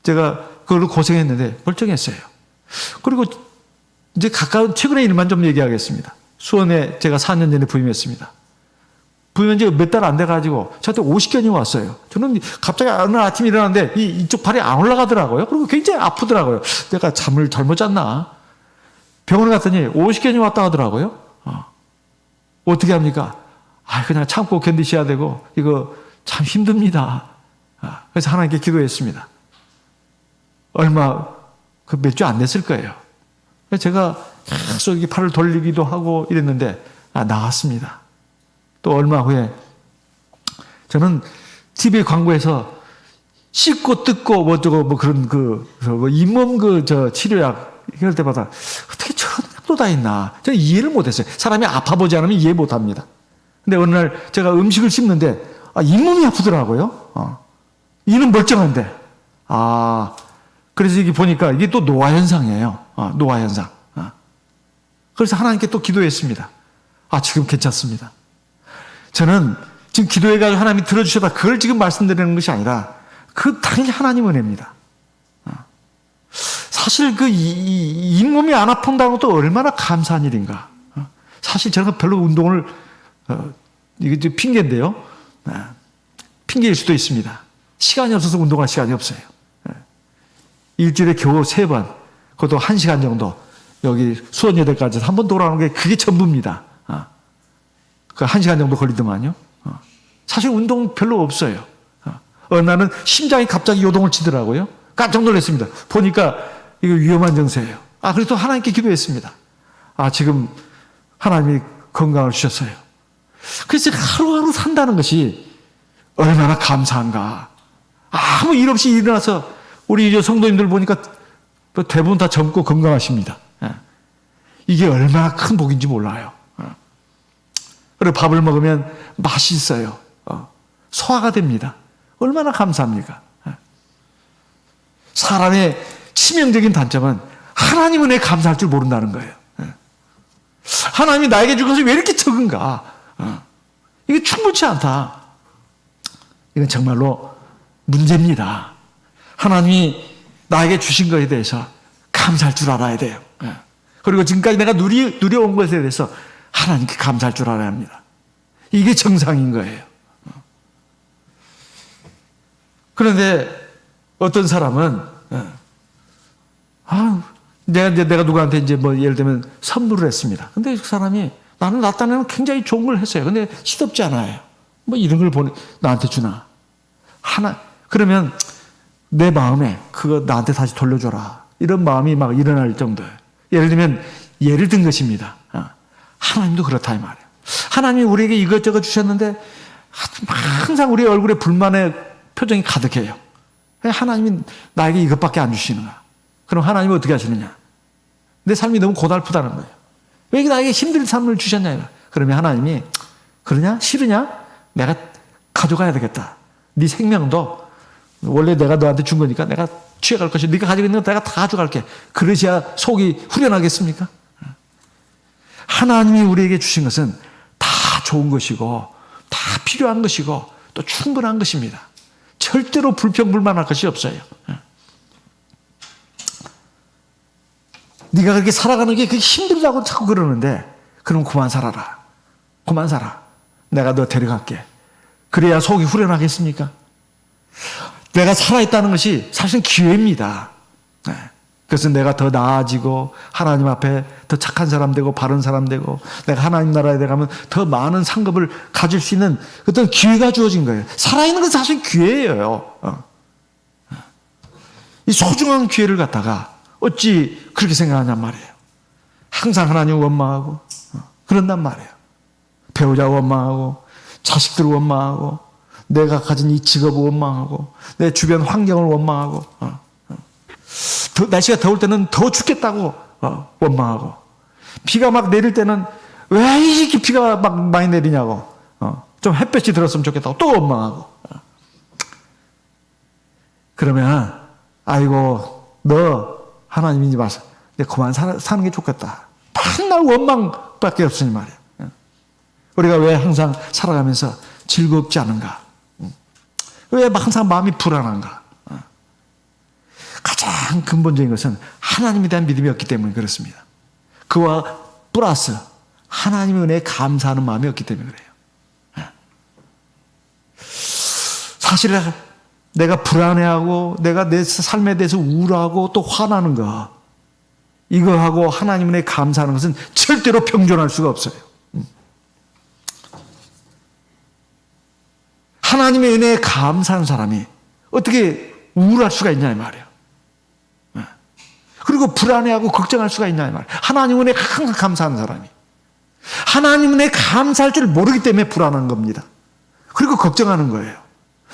제가 그걸로 고생했는데 멀쩡했어요. 그리고 이제 가까운 최근의 일만 좀 얘기하겠습니다. 수원에 제가 4년 전에 부임했습니다. 부임한 지 몇 달 안 돼가지고 저한테 50견이 왔어요. 저는 갑자기 어느 아침에 일어났는데 이쪽 발이 안 올라가더라고요. 그리고 굉장히 아프더라고요. 내가 잠을 잘못 잤나? 병원에 갔더니 50견이 왔다 하더라고요. 어떻게 합니까? 그냥 참고 견디셔야 되고 이거 참 힘듭니다. 그래서 하나님께 기도했습니다. 얼마 몇 주 안 됐을 거예요. 제가 계속 팔을 돌리기도 하고 이랬는데 나았습니다. 또 얼마 후에 저는 TV 광고에서 씻고 뜯고 뭐 그런 잇몸 치료약 이럴 때마다 어떻게 저런 약도 다 있나 저는 이해를 못했어요. 사람이 아파 보지 않으면 이해 못합니다. 근데 어느 날 제가 음식을 씹는데 잇몸이 아프더라고요. 이는 멀쩡한데 그래서 이게 보니까 이게 또 노화 현상이에요. 노화 현상. 그래서 하나님께 또 기도했습니다. 지금 괜찮습니다. 저는 지금 기도해가지고 하나님이 들어주셔다 그걸 지금 말씀드리는 것이 아니라 당연히 하나님 은혜입니다. 사실 잇몸이 안 아픈다는 것도 얼마나 감사한 일인가. 사실 제가 별로 운동을 이게 핑계인데요. 핑계일 수도 있습니다. 시간이 없어서 운동할 시간이 없어요. 일주일에 겨우 3번, 그것도 1시간 정도 여기 수원여대까지 한 번 돌아오는 게 그게 전부입니다. 그 1시간 정도 걸리더만요. 사실 운동 별로 없어요. 어느 날은 심장이 갑자기 요동을 치더라고요. 깜짝 놀랐습니다. 보니까 이거 위험한 증세예요. 그래서 하나님께 기도했습니다. 지금 하나님이 건강을 주셨어요. 그래서 하루하루 산다는 것이 얼마나 감사한가. 아무 일 없이 일어나서 우리 성도님들 보니까 대부분 다 젊고 건강하십니다. 이게 얼마나 큰 복인지 몰라요. 그리고 밥을 먹으면 맛있어요. 소화가 됩니다. 얼마나 감사합니까? 사람의 치명적인 단점은 하나님 은혜에 감사할 줄 모른다는 거예요. 하나님이 나에게 준 것이 왜 이렇게 적은가? 이게 충분치 않다. 이건 정말로 문제입니다. 하나님이 나에게 주신 것에 대해서 감사할 줄 알아야 돼요. 그리고 지금까지 내가 누려온 것에 대해서 하나님께 감사할 줄 알아야 합니다. 이게 정상인 거예요. 그런데 어떤 사람은 내가 누구한테 이제 예를 들면 선물을 했습니다. 근데 그 사람이 나는 나 딴에는 굉장히 좋은 걸 했어요. 근데 시덥지 않아요. 이런 걸 나한테 주나. 그러면 내 마음에 그거 나한테 다시 돌려줘라. 이런 마음이 막 일어날 정도예요. 예를 들면 예를 든 것입니다. 하나님도 그렇다 이 말이에요. 하나님이 우리에게 이것저것 주셨는데 항상 우리 얼굴에 불만의 표정이 가득해요. 하나님이 나에게 이것밖에 안 주시는가. 그럼 하나님이 어떻게 하시느냐. 내 삶이 너무 고달프다는 거예요. 왜 나에게 힘든 삶을 주셨냐? 그러면 하나님이 그러냐? 싫으냐? 내가 가져가야 되겠다. 네 생명도 원래 내가 너한테 준 거니까 내가 취해갈 것이고 네가 가지고 있는 거 내가 다 가져갈게. 그러셔야 속이 후련하겠습니까? 하나님이 우리에게 주신 것은 다 좋은 것이고 다 필요한 것이고 또 충분한 것입니다. 절대로 불평불만할 것이 없어요. 네가 그렇게 살아가는 게 그렇게 힘들다고 자꾸 그러는데 그럼 그만 살아라. 그만 살아. 내가 너 데려갈게. 그래야 속이 후련하겠습니까? 내가 살아있다는 것이 사실은 기회입니다. 그래서 내가 더 나아지고 하나님 앞에 더 착한 사람 되고 바른 사람 되고 내가 하나님 나라에 들어가면 더 많은 상급을 가질 수 있는 어떤 기회가 주어진 거예요. 살아있는 건 사실 기회예요. 이 소중한 기회를 갖다가 어찌 그렇게 생각하냔 말이에요. 항상 하나님 원망하고 그런단 말이에요. 배우자 원망하고 자식들 원망하고 내가 가진 이 직업을 원망하고 내 주변 환경을 원망하고 날씨가 더울 때는 더 춥겠다고 원망하고 비가 막 내릴 때는 왜 이렇게 비가 막 많이 내리냐고 좀 햇볕이 들었으면 좋겠다고 또 원망하고 그러면 아이고 너 하나님이지 마서 그만 사는 게 좋겠다. 맨날 원망밖에 없으니 말이에요. 우리가 왜 항상 살아가면서 즐겁지 않은가? 왜 항상 마음이 불안한가? 가장 근본적인 것은 하나님에 대한 믿음이 없기 때문에 그렇습니다. 그와 플러스 하나님의 은혜에 감사하는 마음이 없기 때문에 그래요. 사실 내가 불안해하고 내가 내 삶에 대해서 우울하고 또 화나는 거 이거하고 하나님 은혜에 감사하는 것은 절대로 병존할 수가 없어요. 하나님의 은혜에 감사하는 사람이 어떻게 우울할 수가 있냐 이 말이에요. 그리고 불안해하고 걱정할 수가 있냐 이 말이에요. 하나님 은혜에 항상 감사하는 사람이 하나님 은혜에 감사할 줄 모르기 때문에 불안한 겁니다. 그리고 걱정하는 거예요.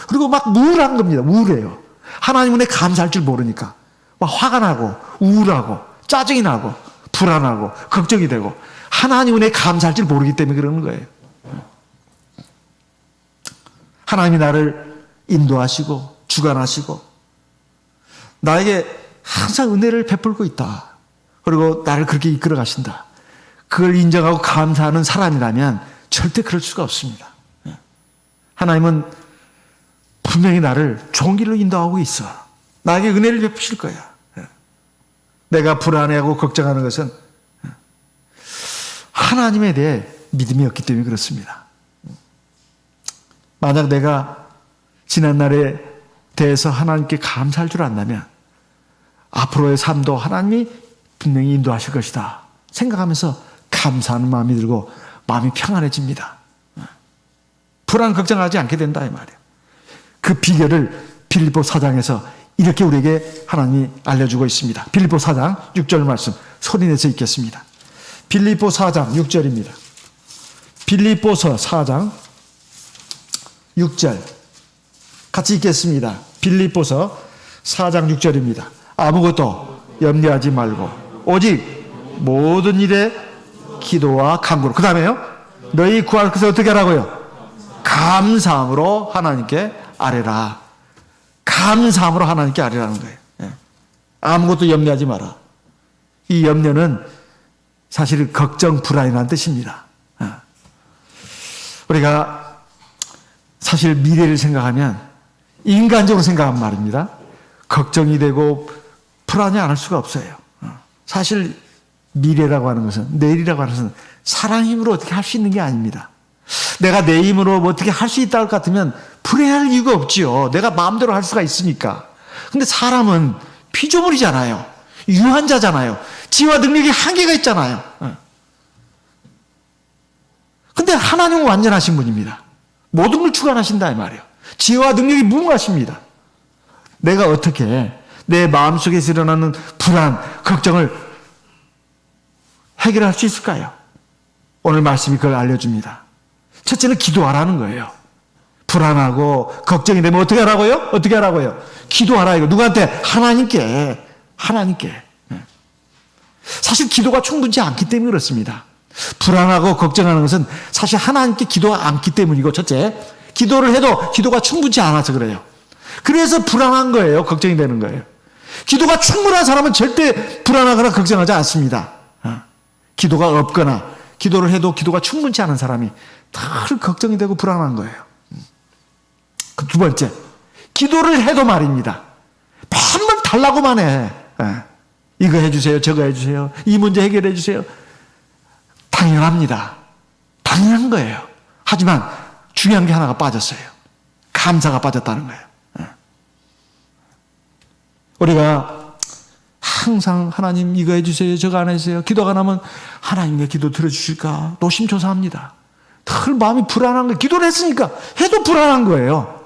그리고 막 우울한 겁니다. 우울해요. 하나님 은혜에 감사할 줄 모르니까 막 화가 나고 우울하고 짜증이 나고 불안하고 걱정이 되고 하나님 은혜에 감사할 줄 모르기 때문에 그러는 거예요. 하나님이 나를 인도하시고 주관하시고 나에게 항상 은혜를 베풀고 있다. 그리고 나를 그렇게 이끌어 가신다. 그걸 인정하고 감사하는 사람이라면 절대 그럴 수가 없습니다. 하나님은 분명히 나를 좋은 길로 인도하고 있어. 나에게 은혜를 베푸실 거야. 내가 불안해하고 걱정하는 것은 하나님에 대해 믿음이 없기 때문에 그렇습니다. 만약 내가 지난날에 대해서 하나님께 감사할 줄 안다면 앞으로의 삶도 하나님이 분명히 인도하실 것이다 생각하면서 감사하는 마음이 들고 마음이 평안해집니다. 불안 걱정하지 않게 된다 이 말이에요. 그 비결을 빌립보 4장에서 이렇게 우리에게 하나님이 알려주고 있습니다. 빌립보 4장 6절 말씀 소리내서 읽겠습니다. 빌립보 4장 6절입니다. 빌립보서 4장 6절 같이 읽겠습니다. 빌립보서 4장 6절입니다. 아무것도 염려하지 말고 오직 모든 일에 기도와 간구로 그 다음에요. 너희 구할 것을 어떻게 하라고요? 감사함으로 하나님께 아뢰라. 감사함으로 하나님께 아뢰라는 거예요. 아무것도 염려하지 마라. 이 염려는 사실 걱정, 불안이라는 뜻입니다. 우리가 사실 미래를 생각하면 인간적으로 생각하면 말입니다. 걱정이 되고 불안이 않을 수가 없어요. 사실 미래라고 하는 것은 내일이라고 하는 것은 사람 힘으로 어떻게 할 수 있는 게 아닙니다. 내가 내 힘으로 뭐 어떻게 할 수 있다 할 것 같으면 불행할 이유가 없지요. 내가 마음대로 할 수가 있으니까. 근데 사람은 피조물이잖아요. 유한자잖아요. 지혜와 능력이 한계가 있잖아요. 근데 하나님은 완전하신 분입니다. 모든 걸 주관하신다 이 말이에요. 지혜와 능력이 무궁하십니다. 내가 어떻게 내 마음속에서 일어나는 불안, 걱정을 해결할 수 있을까요? 오늘 말씀이 그걸 알려줍니다. 첫째는 기도하라는 거예요. 불안하고 걱정이 되면 어떻게 하라고요? 어떻게 하라고요? 기도하라 이거. 누구한테? 하나님께. 하나님께. 사실 기도가 충분치 않기 때문에 그렇습니다. 불안하고 걱정하는 것은 사실 하나님께 기도가 않기 때문이고, 첫째, 기도를 해도 기도가 충분치 않아서 그래요. 그래서 불안한 거예요. 걱정이 되는 거예요. 기도가 충분한 사람은 절대 불안하거나 걱정하지 않습니다. 기도가 없거나 기도를 해도 기도가 충분치 않은 사람이 늘 걱정이 되고 불안한 거예요. 그 두 번째, 기도를 해도 말입니다. 맨날 달라고만 해. 이거 해주세요, 저거 해주세요, 이 문제 해결해 주세요. 당연합니다. 당연한 거예요. 하지만 중요한 게 하나가 빠졌어요. 감사가 빠졌다는 거예요. 우리가 항상 하나님 이거 해주세요, 저거 안 해주세요, 기도가 나면 하나님 내 기도 들어주실까 노심초사합니다. 늘 마음이 불안한 거예요. 기도를 했으니까 해도 불안한 거예요.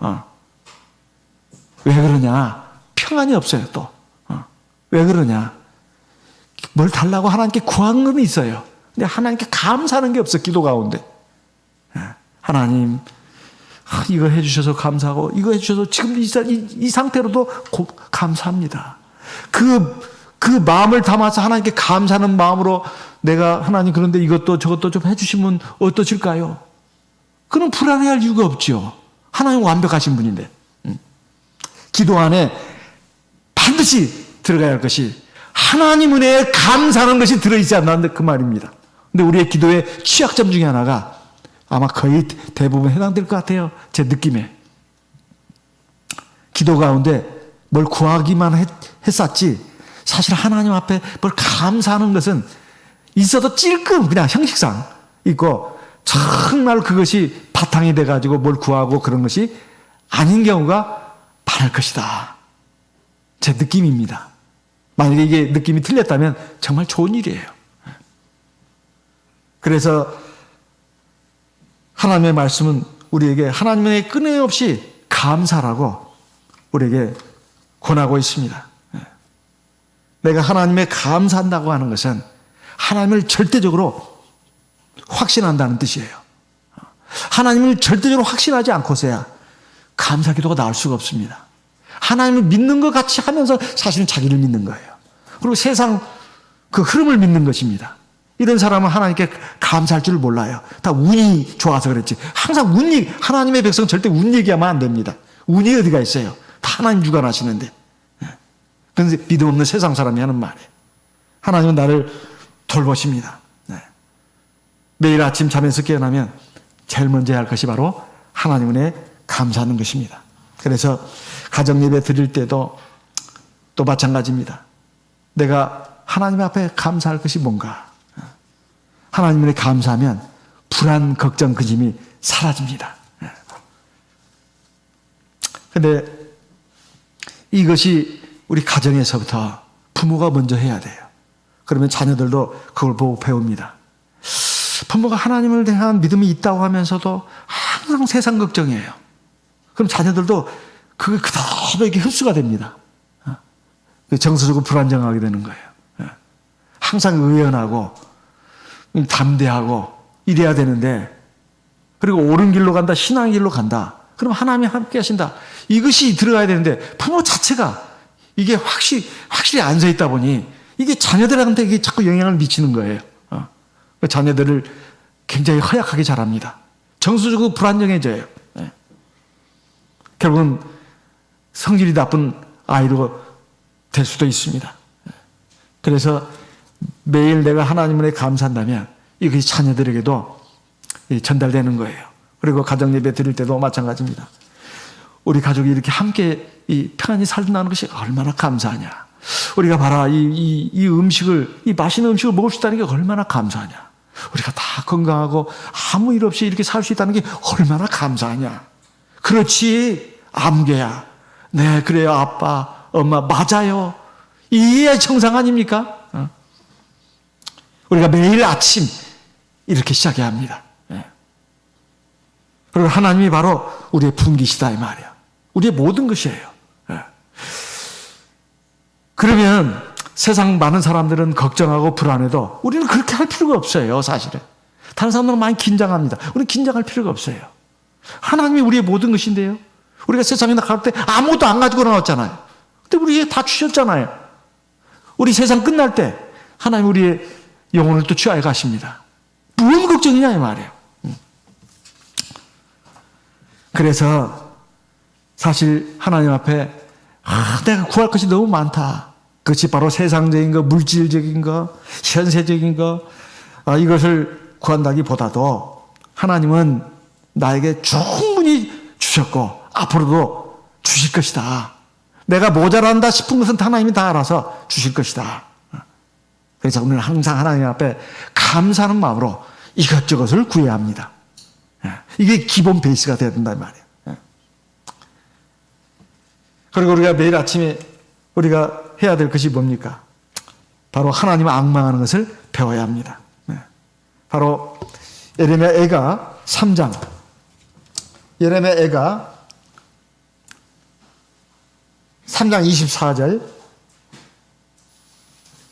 왜 그러냐? 평안이 없어요. 또 왜 그러냐? 뭘 달라고 하나님께 구한 건 있어요. 근데 하나님께 감사하는 게 없어. 기도 가운데 하나님 이거 해주셔서 감사하고 이거 해주셔서 지금 이 상태로도 감사합니다. 그 마음을 담아서 하나님께 감사하는 마음으로 내가 하나님 그런데 이것도 저것도 좀 해주시면 어떠실까요? 그럼 불안해할 이유가 없죠. 하나님 완벽하신 분인데. 기도 안에 반드시 들어가야 할 것이 하나님 은혜에 감사하는 것이 들어있지 않나 그 말입니다. 근데 우리의 기도의 취약점 중에 하나가 아마 거의 대부분 해당될 것 같아요. 제 느낌에. 기도 가운데 뭘 구하기만 했었지 사실 하나님 앞에 뭘 감사하는 것은 있어도 찔끔 그냥 형식상 있고 정말 그것이 바탕이 돼가지고 뭘 구하고 그런 것이 아닌 경우가 많을 것이다. 제 느낌입니다. 만약에 이게 느낌이 틀렸다면 정말 좋은 일이에요. 그래서 하나님의 말씀은 우리에게 하나님의 끊임없이 감사라고 우리에게 권하고 있습니다. 내가 하나님의 감사한다고 하는 것은 하나님을 절대적으로 확신한다는 뜻이에요. 하나님을 절대적으로 확신하지 않고서야 감사 기도가 나올 수가 없습니다. 하나님을 믿는 것 같이 하면서 사실은 자기를 믿는 거예요. 그리고 세상 그 흐름을 믿는 것입니다. 이런 사람은 하나님께 감사할 줄 몰라요. 다 운이 좋아서 그랬지. 항상 하나님의 백성은 절대 운 얘기하면 안 됩니다. 운이 어디가 있어요. 다 하나님 주관하시는데. 그런데 믿음 없는 세상 사람이 하는 말이에요. 하나님은 나를 돌보십니다. 매일 아침 잠에서 깨어나면 제일 먼저 해야 할 것이 바로 하나님 은혜에 감사하는 것입니다. 그래서 가정 예배 드릴 때도 또 마찬가지입니다. 내가 하나님 앞에 감사할 것이 뭔가. 하나님 은혜에 감사하면 불안, 걱정, 근심이 사라집니다. 그런데 이것이 우리 가정에서부터 부모가 먼저 해야 돼요. 그러면 자녀들도 그걸 보고 배웁니다. 부모가 하나님을 대한 믿음이 있다고 하면서도 항상 세상 걱정이에요. 그럼 자녀들도 그게 그대로 이렇게 흡수가 됩니다. 정서적으로 불안정하게 되는 거예요. 항상 의연하고 담대하고 이래야 되는데, 그리고 옳은 길로 간다, 신앙의 길로 간다. 그럼 하나님이 함께 하신다. 이것이 들어가야 되는데 부모 자체가 이게 확실히 안 서 있다 보니 이게 자녀들한테 이게 자꾸 영향을 미치는 거예요. 자녀들을 굉장히 허약하게 자랍니다. 정서적으로 불안정해져요. 결국은 성질이 나쁜 아이로 될 수도 있습니다. 그래서 매일 내가 하나님을 감사한다면 이것이 자녀들에게도 전달되는 거예요. 그리고 가정 예배 드릴 때도 마찬가지입니다. 우리 가족이 이렇게 함께 편안히 살다는 것이 얼마나 감사하냐. 우리가 봐라, 이 음식을, 이 맛있는 음식을 먹을 수 있다는 게 얼마나 감사하냐. 우리가 다 건강하고 아무 일 없이 이렇게 살 수 있다는 게 얼마나 감사하냐. 그렇지, 암개야. 네, 그래요, 아빠, 엄마, 맞아요. 이게 정상 아닙니까? 우리가 매일 아침 이렇게 시작해야 합니다. 그리고 하나님이 바로 우리의 분기시다 이 말이야. 우리의 모든 것이에요. 그러면 세상 많은 사람들은 걱정하고 불안해도 우리는 그렇게 할 필요가 없어요. 사실은 다른 사람들은 많이 긴장합니다. 우리는 긴장할 필요가 없어요. 하나님이 우리의 모든 것인데요. 우리가 세상에 나갈 때 아무것도 안 가지고 나왔잖아요. 근데 우리에게 다 주셨잖아요. 우리 세상 끝날 때 하나님 우리의 영혼을 또 취하여 가십니다. 무슨 걱정이냐 이 말이에요. 그래서 사실 하나님 앞에 내가 구할 것이 너무 많다. 그것이 바로 세상적인 거, 물질적인 거, 현세적인 거, 이것을 구한다기보다도 하나님은 나에게 충분히 주셨고 앞으로도 주실 것이다. 내가 모자란다 싶은 것은 하나님이 다 알아서 주실 것이다. 그래서 우리는 항상 하나님 앞에 감사하는 마음으로 이것저것을 구해야 합니다. 이게 기본 베이스가 돼야 된단 말이에요. 그리고 우리가 매일 아침에 우리가 해야 될 것이 뭡니까? 바로 하나님을 앙망하는 것을 배워야 합니다. 바로 예레미야 애가 3장, 예레미야 애가 3장 24절,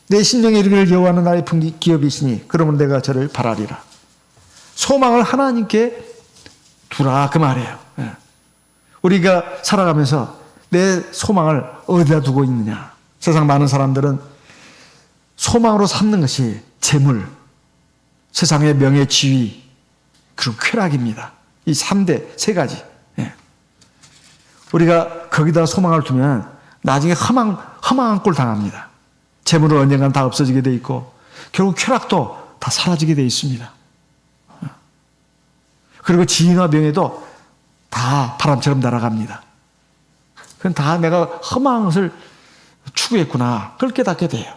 내 심령에 이르기를 여호와는 나의 기업이시니 그러면 내가 저를 바라리라. 소망을 하나님께 두라 그 말이에요. 우리가 살아가면서 내 소망을 어디다 두고 있느냐. 세상 많은 사람들은 소망으로 삼는 것이 재물, 세상의 명예, 지위, 그리고 쾌락입니다. 이 3대, 3가지. 우리가 거기다 소망을 두면 나중에 허망한 꼴 당합니다. 재물은 언젠간 다 없어지게 돼 있고 결국 쾌락도 다 사라지게 돼 있습니다. 그리고 지위나 명예도 다 바람처럼 날아갑니다. 그건 다 내가 허망한 것을 추구했구나. 그걸 깨닫게 돼요.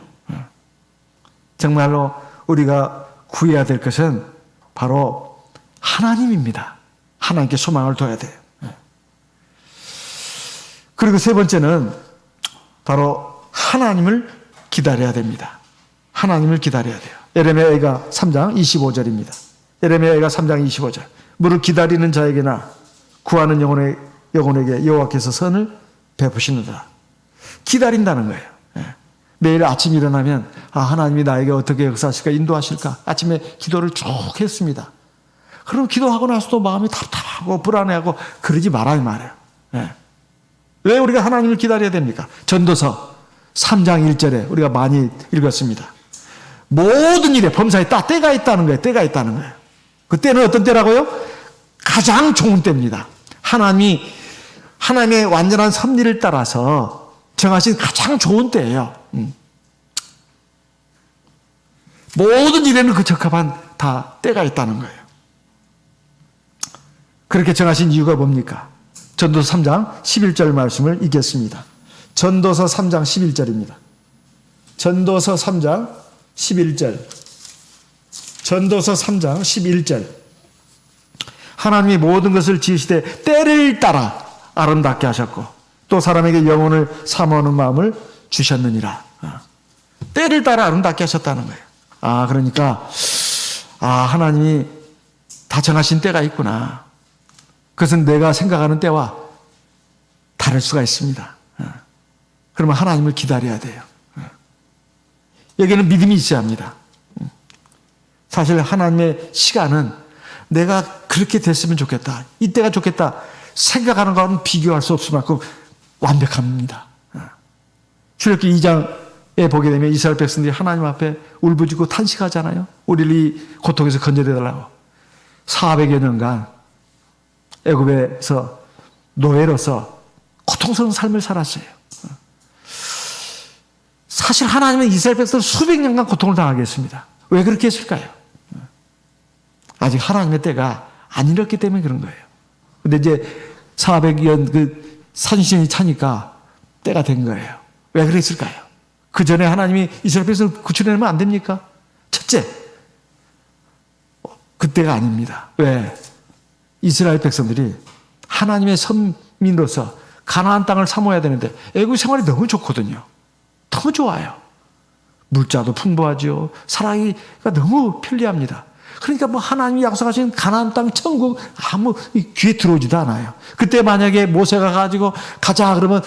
정말로 우리가 구해야 될 것은 바로 하나님입니다. 하나님께 소망을 둬야 돼요. 그리고 세 번째는 바로 하나님을 기다려야 됩니다. 하나님을 기다려야 돼요. 예레미야 애가 3장 25절입니다. 예레미야 애가 3장 25절. 무릇 기다리는 자에게나 구하는 영혼에게 여호와께서 선을 베푸시느라. 기다린다는 거예요. 매일 아침 일어나면 하나님이 나에게 어떻게 역사하실까 인도하실까 아침에 기도를 쭉 했습니다. 그럼 기도하고 나서도 마음이 답답하고 불안해하고 그러지 말아야 말이에요. 왜 우리가 하나님을 기다려야 됩니까? 전도서 3장 1절에 우리가 많이 읽었습니다. 모든 일에 범사에 때가 있다는 거예요. 때가 있다는 거예요. 그 때는 어떤 때라고요? 가장 좋은 때입니다. 하나님의 완전한 섭리를 따라서 정하신 가장 좋은 때예요. 모든 일에는 그 적합한 다 때가 있다는 거예요. 그렇게 정하신 이유가 뭡니까? 전도서 3장 11절 말씀을 읽겠습니다. 전도서 3장 11절입니다. 전도서 3장 11절. 전도서 3장 11절. 하나님이 모든 것을 지으시되 때를 따라 아름답게 하셨고 또 사람에게 영혼을 사모하는 마음을 주셨느니라. 때를 따라 아름답게 하셨다는 거예요. 그러니까 하나님이 다 정하신 때가 있구나. 그것은 내가 생각하는 때와 다를 수가 있습니다. 그러면 하나님을 기다려야 돼요. 여기는 믿음이 있어야 합니다. 사실 하나님의 시간은 내가 그렇게 됐으면 좋겠다. 이때가 좋겠다. 생각하는 것과는 비교할 수 없을 만큼 완벽합니다. 출애굽기 2장에 보게 되면 이스라엘 백성들이 하나님 앞에 울부짖고 탄식하잖아요. 우리를 이 고통에서 건져내달라고. 400여 년간 애굽에서 노예로서 고통스러운 삶을 살았어요. 사실 하나님은 이스라엘 백성을 수백 년간 고통을 당하게 했습니다. 왜 그렇게 했을까요? 아직 하나님의 때가 안 이뤘기 때문에 그런 거예요. 근데 이제 400년 그 산신이 차니까 때가 된 거예요. 왜 그랬을까요? 그 전에 하나님이 이스라엘 백성을 구출해내면 안 됩니까? 첫째, 그때가 아닙니다. 왜? 이스라엘 백성들이 하나님의 선민으로서 가나안 땅을 사모해야 되는데 애굽 생활이 너무 좋거든요. 너무 좋아요. 물자도 풍부하죠. 살아가기가 너무 편리합니다. 그러니까 뭐 하나님이 약속하신 가나안 땅 천국 아무 귀에 들어오지도 않아요. 그때 만약에 모세가 가지고 가자 그러면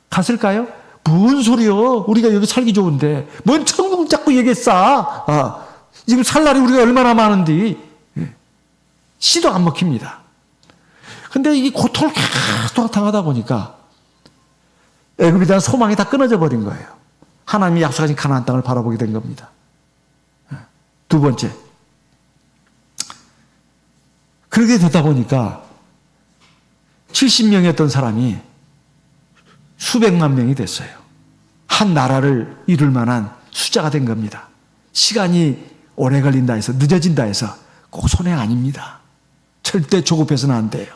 갔을까요? 뭔 소리요? 우리가 여기 살기 좋은데 뭔 천국 자꾸 얘기했어. 지금 살 날이 우리가 얼마나 많은데 씨도 안 먹힙니다. 근데 이 고통을 계속 당하다 보니까 애굽에 대한 소망이 다 끊어져 버린 거예요. 하나님이 약속하신 가나안 땅을 바라보게 된 겁니다. 두 번째, 그렇게 되다 보니까 70명이었던 사람이 수백만 명이 됐어요. 한 나라를 이룰 만한 숫자가 된 겁니다. 시간이 오래 걸린다 해서, 늦어진다 해서 꼭 손해 아닙니다. 절대 조급해서는 안 돼요.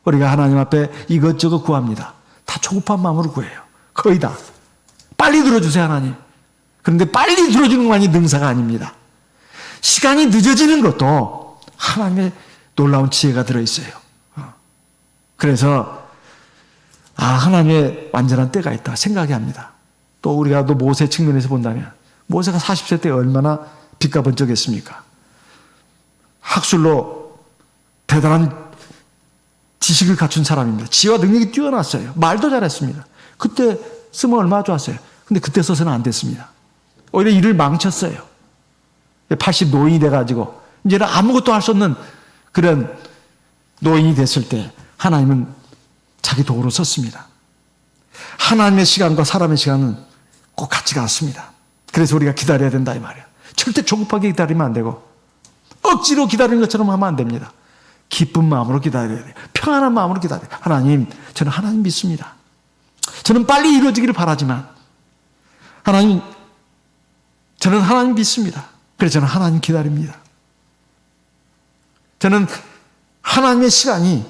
우리가 하나님 앞에 이것저것 구합니다. 다 조급한 마음으로 구해요. 거의 다. 빨리 들어주세요, 하나님. 그런데 빨리 들어주는 것만이 능사가 아닙니다. 시간이 늦어지는 것도 하나님의 놀라운 지혜가 들어있어요. 그래서 하나님의 완전한 때가 있다 생각이 합니다. 또 우리가 또 모세 측면에서 본다면 모세가 40세 때 얼마나 빛과 번쩍했습니까? 학술로 대단한 지식을 갖춘 사람입니다. 지혜와 능력이 뛰어났어요. 말도 잘했습니다. 그때 쓰면 얼마나 좋았어요. 근데 그때 써서는 안 됐습니다. 오히려 일을 망쳤어요. 80 노인이 돼가지고 이제는 아무것도 할 수 없는 그런 노인이 됐을 때 하나님은 자기 도구로 썼습니다. 하나님의 시간과 사람의 시간은 꼭 같지가 않습니다. 그래서 우리가 기다려야 된다 이 말이에요. 절대 조급하게 기다리면 안 되고 억지로 기다리는 것처럼 하면 안 됩니다. 기쁜 마음으로 기다려야 돼요. 평안한 마음으로 기다려야 돼요. 하나님, 저는 하나님 믿습니다. 저는 빨리 이루어지기를 바라지만 하나님, 저는 하나님 믿습니다. 그래서 저는 하나님 기다립니다. 저는 하나님의 시간이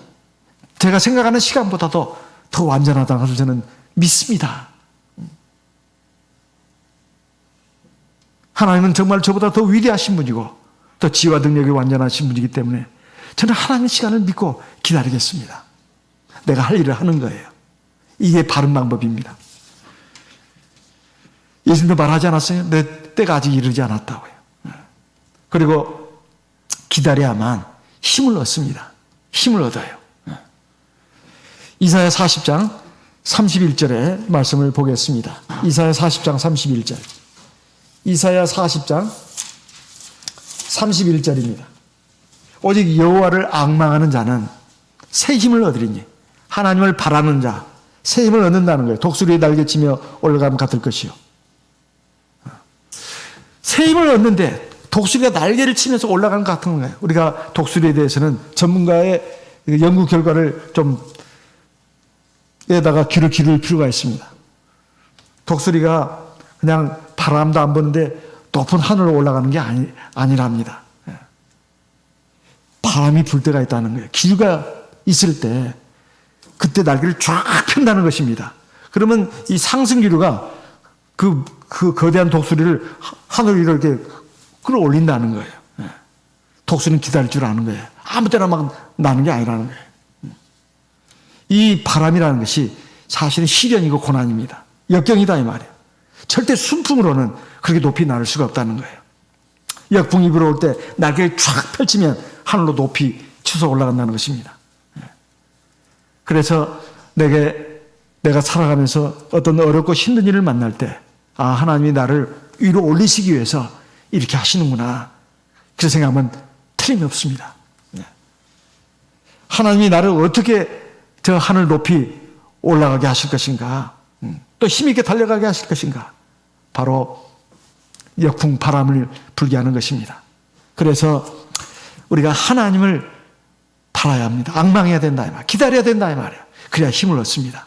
제가 생각하는 시간보다도 더 완전하다는 것을 저는 믿습니다. 하나님은 정말 저보다 더 위대하신 분이고 더 지혜와 능력이 완전하신 분이기 때문에 저는 하나님의 시간을 믿고 기다리겠습니다. 내가 할 일을 하는 거예요. 이게 바른 방법입니다. 예수님도 말하지 않았어요? 내 때가 아직 이르지 않았다고요. 그리고 기다려야만 힘을 얻습니다. 힘을 얻어요. 이사야 40장 31절의 말씀을 보겠습니다. 이사야 40장 31절. 이사야 40장 31절입니다. 오직 여호와를 앙망하는 자는 새 힘을 얻으리니 하나님을 바라는 자 새 힘을 얻는다는 거예요. 독수리에 날개치며 올라가면 같을 것이요. 새 힘을 얻는데 독수리가 날개를 치면서 올라가는 것 같은 거예요. 우리가 독수리에 대해서는 전문가의 연구 결과를 좀 에다가 귀를 기울일 필요가 있습니다. 독수리가 그냥 바람도 안 부는데 높은 하늘로 올라가는 게 아니랍니다. 바람이 불 때가 있다는 거예요. 기류가 있을 때 그때 날개를 쫙 편다는 것입니다. 그러면 이 상승 기류가 그 거대한 독수리를 하늘 위로 이렇게 끌어올린다는 거예요. 독수리는 기다릴 줄 아는 거예요. 아무 때나 막 나는 게 아니라는 거예요. 이 바람이라는 것이 사실은 시련이고 고난입니다. 역경이다 이 말이에요. 절대 순풍으로는 그렇게 높이 날을 수가 없다는 거예요. 역풍이 불어올 때 날개를 쫙 펼치면 하늘로 높이 치솟아 올라간다는 것입니다. 그래서 내가 살아가면서 어떤 어렵고 힘든 일을 만날 때 하나님이 나를 위로 올리시기 위해서 이렇게 하시는구나. 그렇게 생각하면 틀림이 없습니다. 하나님이 나를 어떻게 저 하늘 높이 올라가게 하실 것인가, 또 힘있게 달려가게 하실 것인가, 바로 역풍 바람을 불게 하는 것입니다. 그래서 우리가 하나님을 바라야 합니다. 앙망해야 된다 이 말, 기다려야 된다 이 말이에요. 그래야 힘을 얻습니다.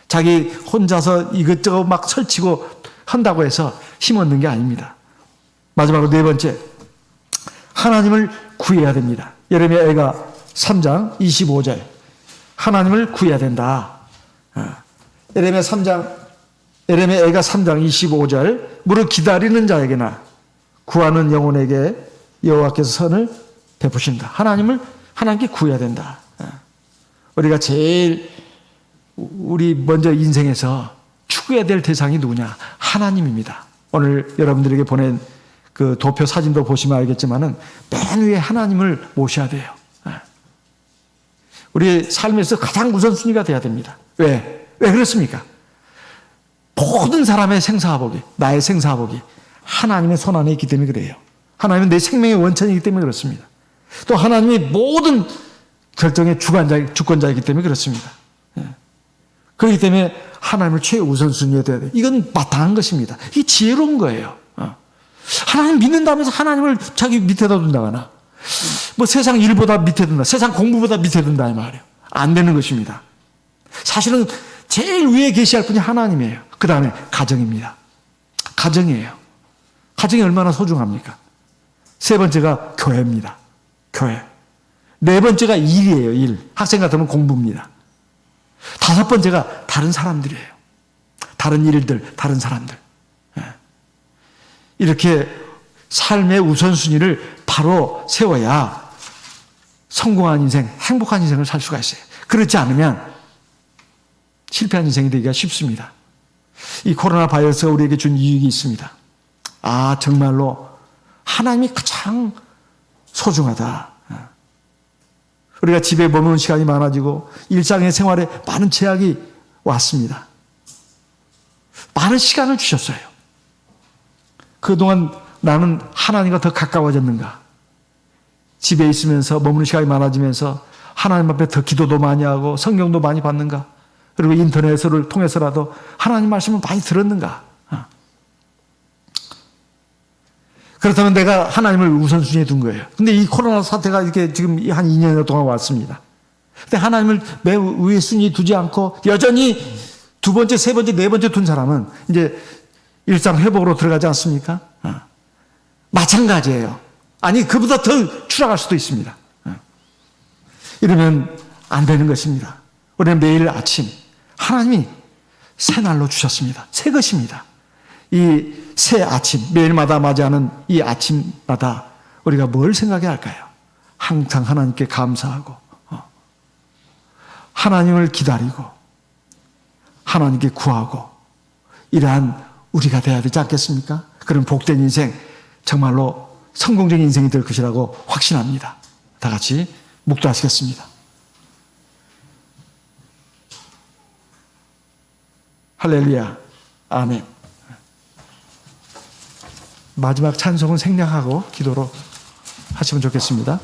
자기 혼자서 이것저것 막 설치고 한다고 해서 힘 얻는 게 아닙니다. 마지막으로 네 번째, 하나님을 구해야 됩니다. 예레미야가 3장 25절, 하나님을 구해야 된다. 예레미야가 3장 25절, 무릇 기다리는 자에게나 구하는 영혼에게 여호와께서 선을 베푸신다. 하나님께 구해야 된다. 우리가 제일 우리 먼저 인생에서 추구해야 될 대상이 누구냐? 하나님입니다. 오늘 여러분들에게 보낸 그 도표 사진도 보시면 알겠지만은 맨 위에 하나님을 모셔야 돼요. 우리 삶에서 가장 우선순위가 돼야 됩니다. 왜 그렇습니까? 모든 사람의 생사화복이, 나의 생사화복이 하나님의 손 안에 있기 때문에 그래요. 하나님은 내 생명의 원천이기 때문에 그렇습니다. 또 하나님이 모든 결정의 주권자이기 때문에 그렇습니다. 그렇기 때문에 하나님을 최우선순위에 둬야 돼요. 이건 마땅한 것입니다. 이게 지혜로운 거예요. 하나님 믿는다면서 하나님을 자기 밑에다 둔다거나, 뭐 세상 일보다 밑에 든다. 세상 공부보다 밑에 든다 이 말이에요. 안 되는 것입니다. 사실은 제일 위에 계시할 분이 하나님이에요. 그 다음에 가정입니다. 가정이에요. 가정이 얼마나 소중합니까? 세 번째가 교회입니다. 교회. 네 번째가 일이에요. 일. 학생 같으면 공부입니다. 다섯 번째가 다른 사람들이에요. 다른 일들, 다른 사람들. 이렇게 삶의 우선순위를 바로 세워야 성공한 인생, 행복한 인생을 살 수가 있어요. 그렇지 않으면 실패한 인생이 되기가 쉽습니다. 이 코로나 바이러스가 우리에게 준 이익이 있습니다. 아, 정말로 하나님이 가장 소중하다. 우리가 집에 머무는 시간이 많아지고 일상의 생활에 많은 제약이 왔습니다. 많은 시간을 주셨어요. 그동안 나는 하나님과 더 가까워졌는가? 집에 있으면서 머무는 시간이 많아지면서 하나님 앞에 더 기도도 많이 하고 성경도 많이 봤는가? 그리고 인터넷을 통해서라도 하나님 말씀을 많이 들었는가? 그렇다면 내가 하나님을 우선순위에 둔 거예요. 근데 이 코로나 사태가 이렇게 지금 한 2년 동안 왔습니다. 근데 하나님을 매우 위에 순위에 두지 않고 여전히 두 번째, 세 번째, 네 번째 둔 사람은 이제 일상 회복으로 들어가지 않습니까? 마찬가지예요. 아니, 그보다 더 추락할 수도 있습니다. 이러면 안 되는 것입니다. 우리는 매일 아침 하나님이 새 날로 주셨습니다. 새 것입니다. 이 새 아침, 매일마다 맞이하는 이 아침마다 우리가 뭘 생각해야 할까요? 항상 하나님께 감사하고 하나님을 기다리고 하나님께 구하고 이러한 우리가 돼야 되지 않겠습니까? 그런 복된 인생, 정말로 성공적인 인생이 될 것이라고 확신합니다. 다 같이 묵도하시겠습니다. 할렐루야. 아멘. 마지막 찬송은 생략하고 기도로 하시면 좋겠습니다.